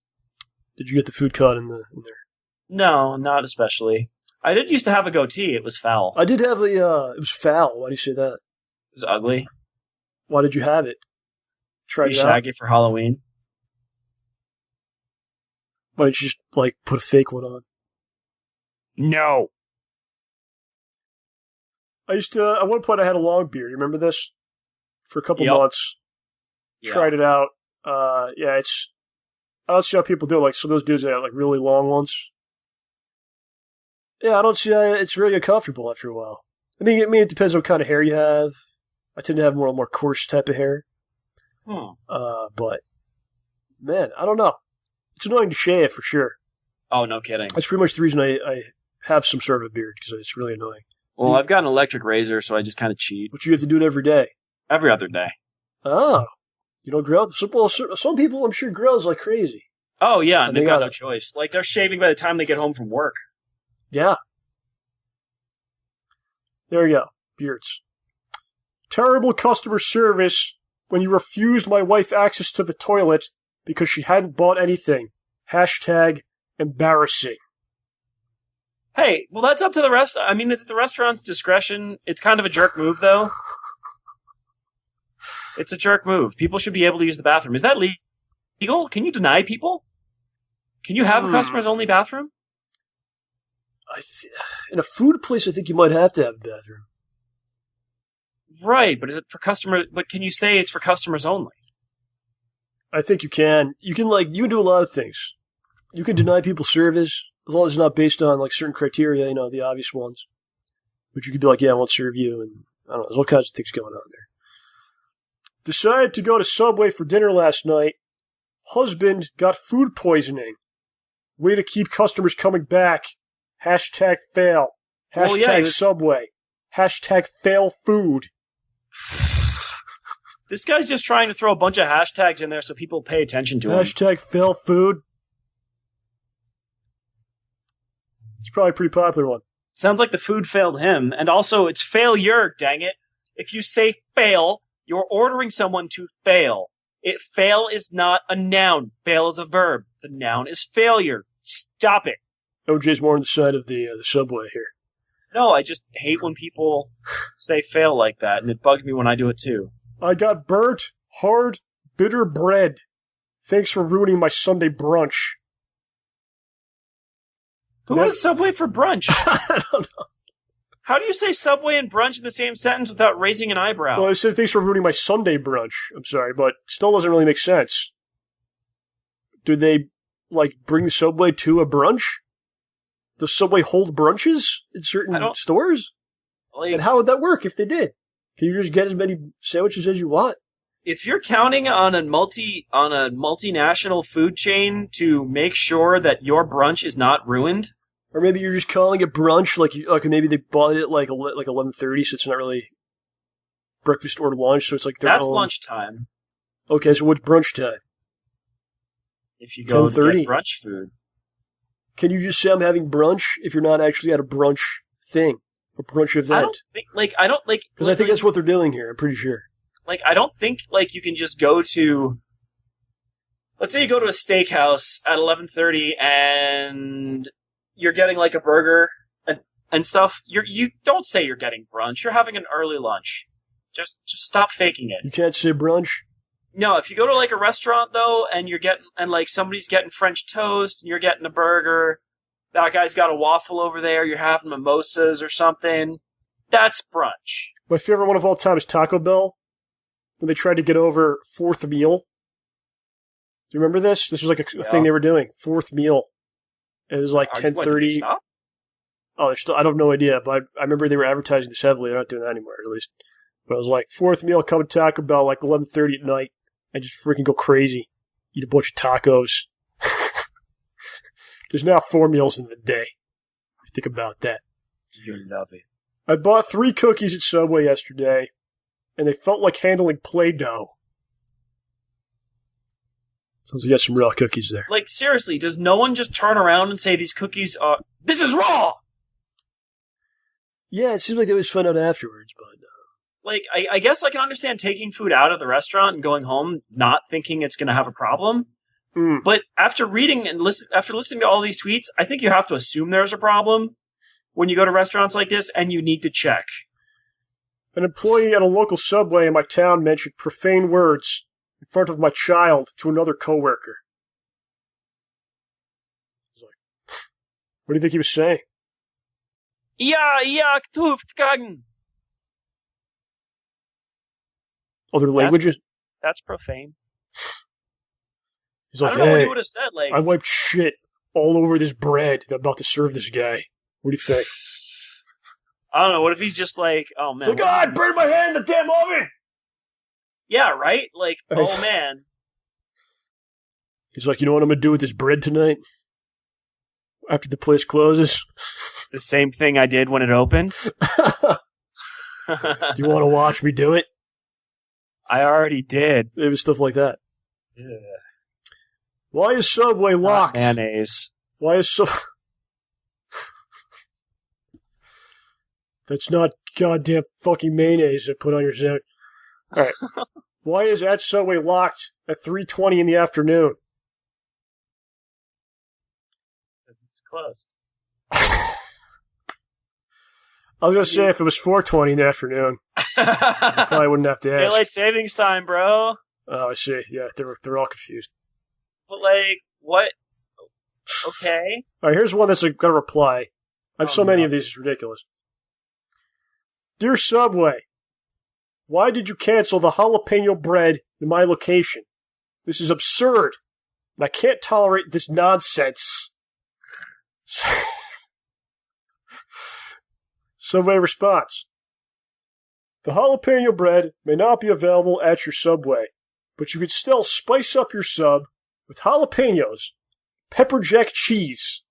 Did you get the food caught in there? No, not especially. I did used to have a goatee. It was foul. I did have it was foul. Why do you say that? It was ugly. Why did you have it? Try it out? Shag it for Halloween. Why didn't you just, put a fake one on? No. I used to, at one point I had a long beard. You remember this? For a couple months. Yeah. Tried it out. I don't see how people do it. Like, some of those dudes that have, really long ones. Yeah, I don't see how it's really uncomfortable after a while. I mean, it depends on what kind of hair you have. I tend to have more coarse type of hair. But, man, I don't know. It's annoying to shave, for sure. Oh, no kidding. That's pretty much the reason I have some sort of a beard, because it's really annoying. Well, I've got an electric razor, so I just kind of cheat. But you have to do it every day. Every other day. Oh. You don't grill? Some people, I'm sure, grills like crazy. Oh, yeah, and they've got no choice. Like, they're shaving by the time they get home from work. Yeah. There you go. Beards. Terrible customer service when you refused my wife access to the toilet because she hadn't bought anything. #embarrassing. Hey, well, that's up to the rest. I mean, it's the restaurant's discretion. It's kind of a jerk move, though. It's a jerk move. People should be able to use the bathroom. Is that legal? Can you deny people? Can you have a customers-only bathroom? In a food place, I think you might have to have a bathroom. Right, but is it for customers? But can you say it's for customers only? I think you can. You can do a lot of things. You can deny people service as long as it's not based on certain criteria, the obvious ones. But you could be like, yeah, I won't serve you, and I don't know. There's all kinds of things going on there. Decided to go to Subway for dinner last night. Husband got food poisoning. Way to keep customers coming back. #fail. Subway. #fail food. This guy's just trying to throw a bunch of hashtags in there so people pay attention to him. #fail food. It's probably a pretty popular one. Sounds like the food failed him, and also it's failure, dang it. If you say fail, you're ordering someone to fail. Fail is not a noun. Fail is a verb. The noun is failure. Stop it. OJ's more on the side of the Subway here. No, I just hate when people say fail like that, and it bugs me when I do it too. I got burnt, hard, bitter bread. Thanks for ruining my Sunday brunch. Who has Subway for brunch? I don't know. How do you say Subway and brunch in the same sentence without raising an eyebrow? Well, I said thanks for ruining my Sunday brunch. I'm sorry, but still doesn't really make sense. Do they, bring Subway to a brunch? Does Subway hold brunches in certain stores? And how would that work if they did? Can you just get as many sandwiches as you want? If you're counting on a multinational food chain to make sure that your brunch is not ruined, or maybe you're just calling it brunch, maybe they bought it at 11:30, so it's not really breakfast or lunch, so it's like their That's own. lunchtime. Okay, so what's brunch time? If you go 10:30? get brunch food. Can you just say I'm having brunch if you're not actually at a brunch thing, a brunch event? I don't think Because I think that's what they're doing here. I'm pretty sure. Like, I don't think you can just go to. Let's say you go to a steakhouse at 11:30 and you're getting like a burger and stuff. You don't say you're getting brunch. You're having an early lunch. Just stop faking it. You can't say brunch. No, if you go to like a restaurant though, and like somebody's getting French toast, and you're getting a burger, that guy's got a waffle over there, you're having mimosas or something, that's brunch. My favorite one of all time is Taco Bell, when they tried to get over fourth meal. Do you remember this? This was like a thing they were doing. Fourth meal. It was like 10:30. Oh, they're still. I have no idea, but I remember they were advertising this heavily. They're not doing that anymore, at least. But it was like fourth meal, come to Taco Bell like 11:30 at night. And just freaking go crazy. Eat a bunch of tacos. There's now 4 meals in the day. Think about that. You love it. I bought 3 cookies at Subway yesterday, and they felt like handling Play-Doh. Sounds like you got some raw cookies there. Like, seriously, does no one just turn around and say these cookies are... This is raw! Yeah, it seems like they always find out afterwards, but... Like, I guess I can understand taking food out of the restaurant and going home not thinking it's going to have a problem. But after reading and after listening to all these tweets, I think you have to assume there's a problem when you go to restaurants like this, and you need to check. An employee at a local Subway in my town mentioned profane words in front of my child to another coworker. I was like, what do you think he was saying? Ja, Tuftgang. Other languages? That's profane. He's like, I don't know hey, what he would have said. Like, I wiped shit all over this bread that I'm about to serve this guy. What do you think? I don't know. What if he's just like, oh man. He's like, I burned my hand in the damn oven! Yeah, right? Like, oh man. He's like, you know what I'm going to do with this bread tonight? After the place closes? The same thing I did when it opened? Do you want to watch me do it? I already did. It was stuff like that. Yeah. Why is Subway locked? Mayonnaise. Why is That's not goddamn fucking mayonnaise I put on your sandwich. Alright. Why is at Subway locked at 3:20 in the afternoon? It's closed. I was going to say if it was 4:20 in the afternoon, I probably wouldn't have to ask. Daylight savings time, bro. Oh, I see. Yeah, they're all confused. But, like, what? Okay. All right, here's one that's got a reply. I have so many of these, it's ridiculous. Dear Subway, why did you cancel the jalapeno bread in my location? This is absurd, and I can't tolerate this nonsense. Subway response. The jalapeno bread may not be available at your Subway, but you could still spice up your sub with jalapenos, pepper jack cheese.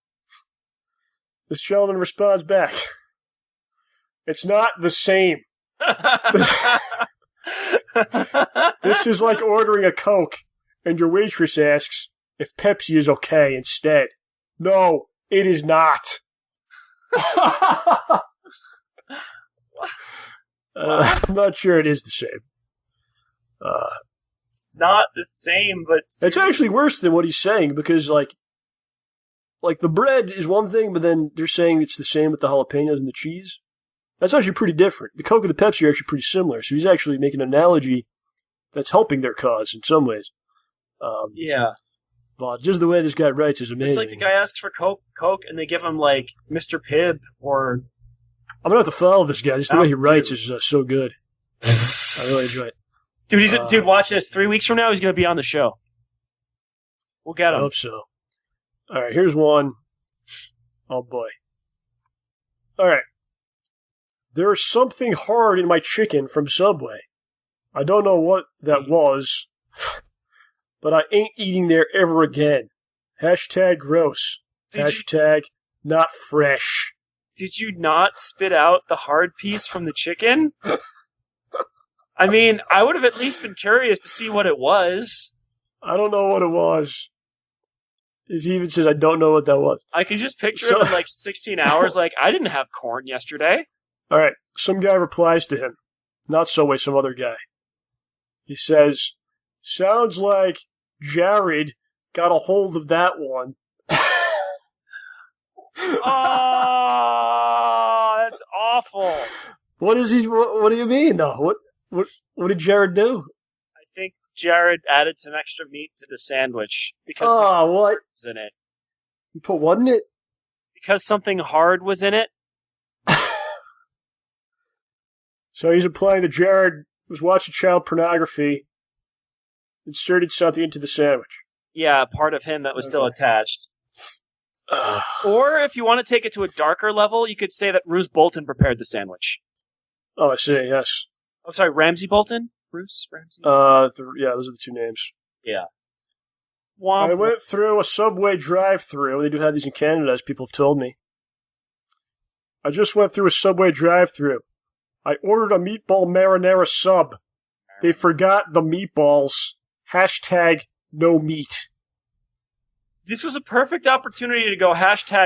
This gentleman responds back. It's not the same. This is like ordering a Coke, and your waitress asks if Pepsi is okay instead. No, it is not. I'm not sure it is the same. It's not the same, but... It's actually worse than what he's saying, because, like the bread is one thing, but then they're saying it's the same with the jalapenos and the cheese. That's actually pretty different. The Coke and the Pepsi are actually pretty similar, so he's actually making an analogy that's helping their cause in some ways. Yeah. But just the way this guy writes is amazing. It's like the guy asks for Coke, and they give him, like, Mr. Pibb, or... I'm going to have to follow this guy. Just the way he writes is so good. I really enjoy it. Dude, watch this. 3 weeks from now, he's going to be on the show. We'll get him. I hope so. All right, here's one. Oh, boy. All right. There is something hard in my chicken from Subway. I don't know what that was, but I ain't eating there ever again. Hashtag gross. Hashtag not fresh. Did you not spit out the hard piece from the chicken? I mean, I would have at least been curious to see what it was. I don't know what it was. He even says, I don't know what that was. I can just picture him in like 16 hours, like, I didn't have corn yesterday. All right, some guy replies to him. Not Subway, some other guy. He says, sounds like Jared got a hold of that one. Oh, that's awful. What is he? What do you mean, though? What did Jared do? I think Jared added some extra meat to the sandwich because what was in it. You put what in it? Because something hard was in it. So he's implying that Jared was watching child pornography, inserted something into the sandwich. Yeah, part of him that was still attached. Or if you want to take it to a darker level, you could say that Bruce Bolton prepared the sandwich. Oh, I see, yes. Oh, sorry, Ramsey Bolton? Bruce? Ramsey? Yeah, those are the two names. Yeah. I went through a Subway drive-thru. They do have these in Canada, as people have told me. I just went through a Subway drive-thru. I ordered a meatball marinara sub. They forgot the meatballs. #no meat. This was a perfect opportunity to go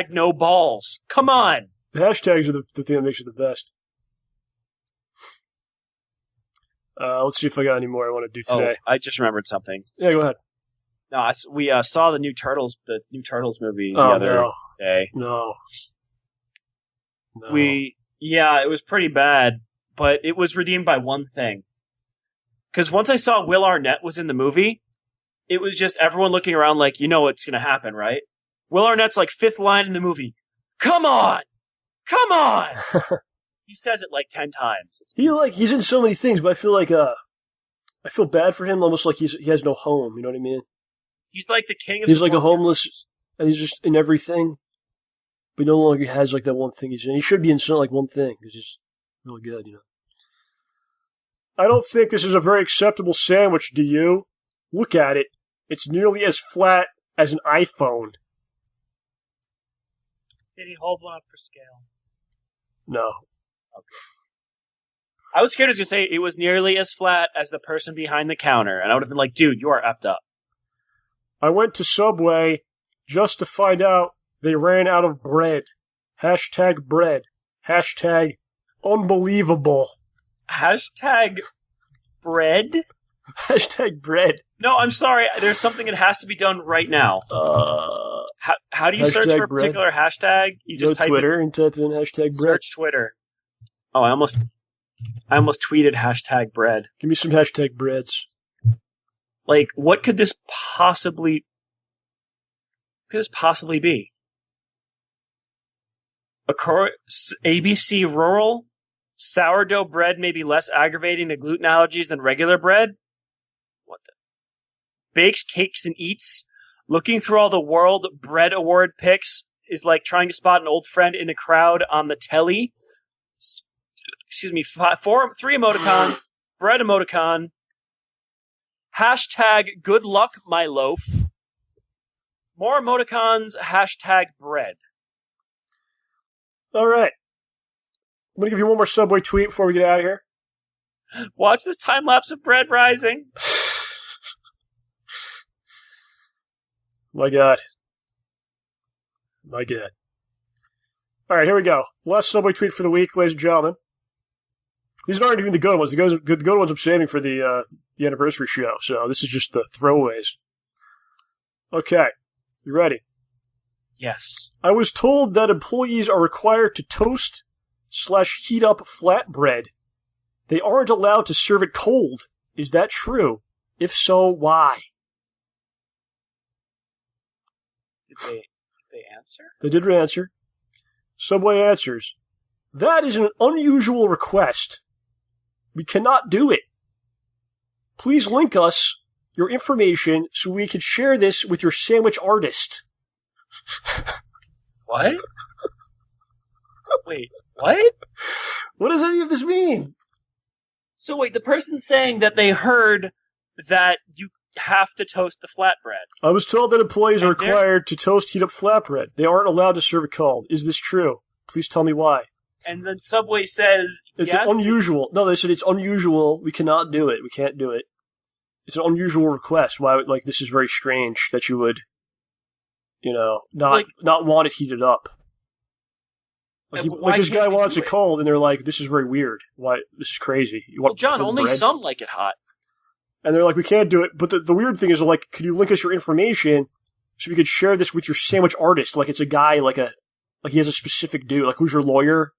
#no balls. Come on. The hashtags are the thing that makes it the best. Let's see if I got any more I want to do today. Oh, I just remembered something. Yeah, go ahead. No, we saw the new Turtles movie the other day. No. It was pretty bad, but it was redeemed by one thing. Because once I saw Will Arnett was in the movie, it was just everyone looking around like, you know what's going to happen, right? Will Arnett's like fifth line in the movie. Come on! Come on! He says it like 10 times. He's in so many things, but I feel like I feel bad for him, almost like he has no home. You know what I mean? He's like the king of. He's like a homeless, and he's just in everything. But he no longer has like that one thing he's in. He should be in like one thing because he's really good, you know. I don't think this is a very acceptable sandwich. Do you? Look at it. It's nearly as flat as an iPhone. Did he hold one up for scale? No. Okay. I was scared to say it was nearly as flat as the person behind the counter, and I would have been like, dude, you are effed up. I went to Subway just to find out they ran out of bread. #bread. #unbelievable. #bread? #bread. No, I'm sorry. There's something that has to be done right now. How do you search for a particular hashtag? You just type Twitter and type in #bread. Search Twitter. Oh, I almost tweeted #bread. Give me some #breads. Like, what could this possibly be? ABC Rural? Sourdough bread may be less aggravating to gluten allergies than regular bread? What the? Bakes, cakes, and eats? Looking through all the World Bread Award picks is like trying to spot an old friend in a crowd on the telly. Excuse me, 3 emoticons. Bread emoticon. #good luck, my loaf. More emoticons. #bread. All right. I'm going to give you one more Subway tweet before we get out of here. Watch this time lapse of bread rising. My God. All right, here we go. Last Subway tweet for the week, ladies and gentlemen. These aren't even the good ones. The good ones I'm saving for the anniversary show. So this is just the throwaways. Okay. You ready? Yes. I was told that employees are required to toast/heat up flatbread. They aren't allowed to serve it cold. Is that true? If so, why? Did they answer? They did answer. Subway answers. That is an unusual request. We cannot do it. Please link us your information so we can share this with your sandwich artist. What? Wait, what? What does any of this mean? So wait, the person's saying that they heard that you have to toast the flatbread. I was told that employees are required to heat up flatbread. They aren't allowed to serve it cold. Is this true? Please tell me why. And then Subway says, it's yes, unusual. No, they said it's unusual. We cannot do it. We can't do it. It's an unusual request. Why? Like, this is very strange that you would, not want it heated up. Like this guy wants it cold, and they're like, "This is very weird. Why? This is crazy." John, only bread? Some like it hot. And they're like, "We can't do it." But the weird thing is, like, could you link us your information so we could share this with your sandwich artist? Like, it's a guy, like he has a specific dude. Like, who's your lawyer?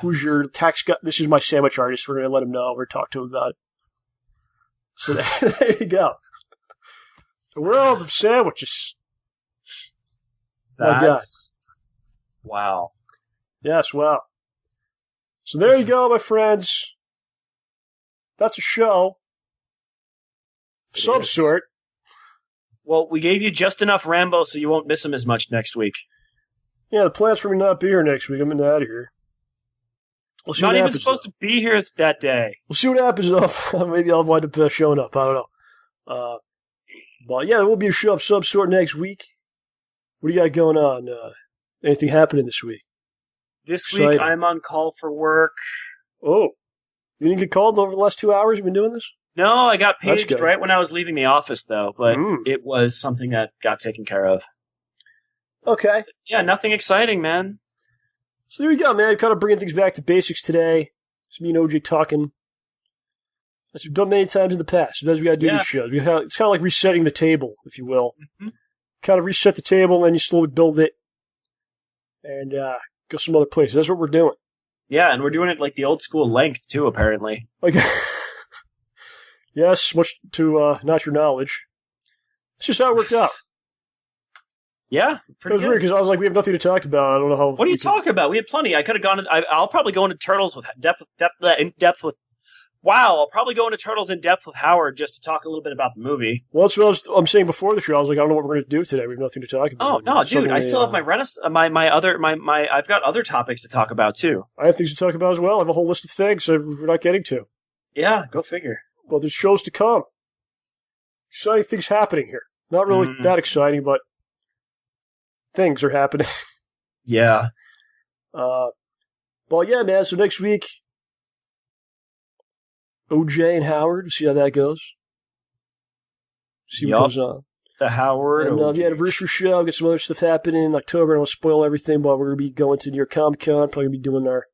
Who's your tax guy? This is my sandwich artist. We're gonna let him know. We're talk to him about it. So there you go. The world of sandwiches. That's wow. Yes, wow. So there you go, my friends. That's a show. Of some sort. Well, we gave you just enough Rambo so you won't miss him as much next week. Yeah, the plan's for me not be here next week. I'm out of here. We'll see not even supposed to be here that day. We'll see what happens, though. Maybe I'll wind up showing up. I don't know. But yeah, there will be a show of some sort next week. What do you got going on? Anything happening this week? This week, I'm on call for work. Oh. You didn't get called over the last 2 hours you've been doing this? No, I got paged right when I was leaving the office, though. But it was something that got taken care of. Okay. Yeah, nothing exciting, man. So there you go, man. Kind of bringing things back to basics today. It's me and OJ talking. As we've done many times in the past. Sometimes we got to do these shows. It's kind of like resetting the table, if you will. Mm-hmm. Kind of reset the table, and then you slowly build it. And go some other places. That's what we're doing. Yeah, and we're doing it like the old school length, too, apparently. Okay. Yes, much to not your knowledge. It's just how it worked out. Yeah, pretty good. It was weird because I was like, we have nothing to talk about. I don't know how. What are you talking about? We had plenty. I could have gone. I'll probably go into Turtles with in depth with. Wow, I'll probably go into Turtles in depth with Howard just to talk a little bit about the movie. Well, that's what I'm saying before the show. I was like, I don't know what we're going to do today. We have nothing to talk about. Oh no, dude! I still have my I've got other topics to talk about too. I have things to talk about as well. I have a whole list of things that we're not getting to. Yeah, go figure. Well, there's shows to come. Exciting things happening here. Not really that exciting, but things are happening. Yeah. Well, yeah, man. So next week, OJ and Howard. See how that goes. See what goes on. The Howard. And the anniversary show. Get some other stuff happening in October. I don't want to spoil everything, but we're going to be going to New York Comic Con. Probably going to be doing our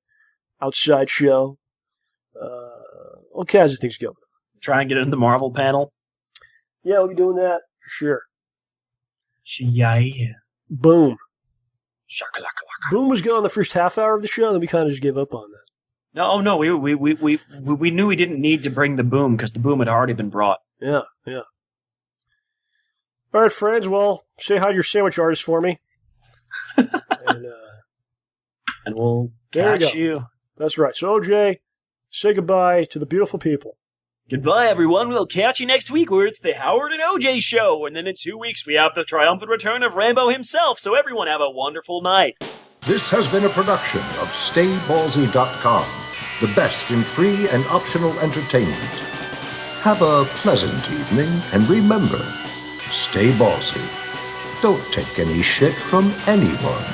outside show. All kinds of things going. Try and get in the Marvel panel. Yeah, we'll be doing that for sure. Yeah. Boom. Shakalaka. Boom was gone the first half hour of the show, then we kind of just gave up on that. No. We knew we didn't need to bring the boom because the boom had already been brought. Yeah. All right, friends. Well, say hi to your sandwich artist for me, and we'll catch you. That's right. So, OJ, say goodbye to the beautiful people. Goodbye, everyone. We'll catch you next week where it's the Howard and OJ show. And then in 2 weeks, we have the triumphant return of Rambo himself. So everyone have a wonderful night. This has been a production of STAYBALLSY.com, the best in free and optional entertainment. Have a pleasant evening, and remember, stay ballsy. Don't take any shit from anyone.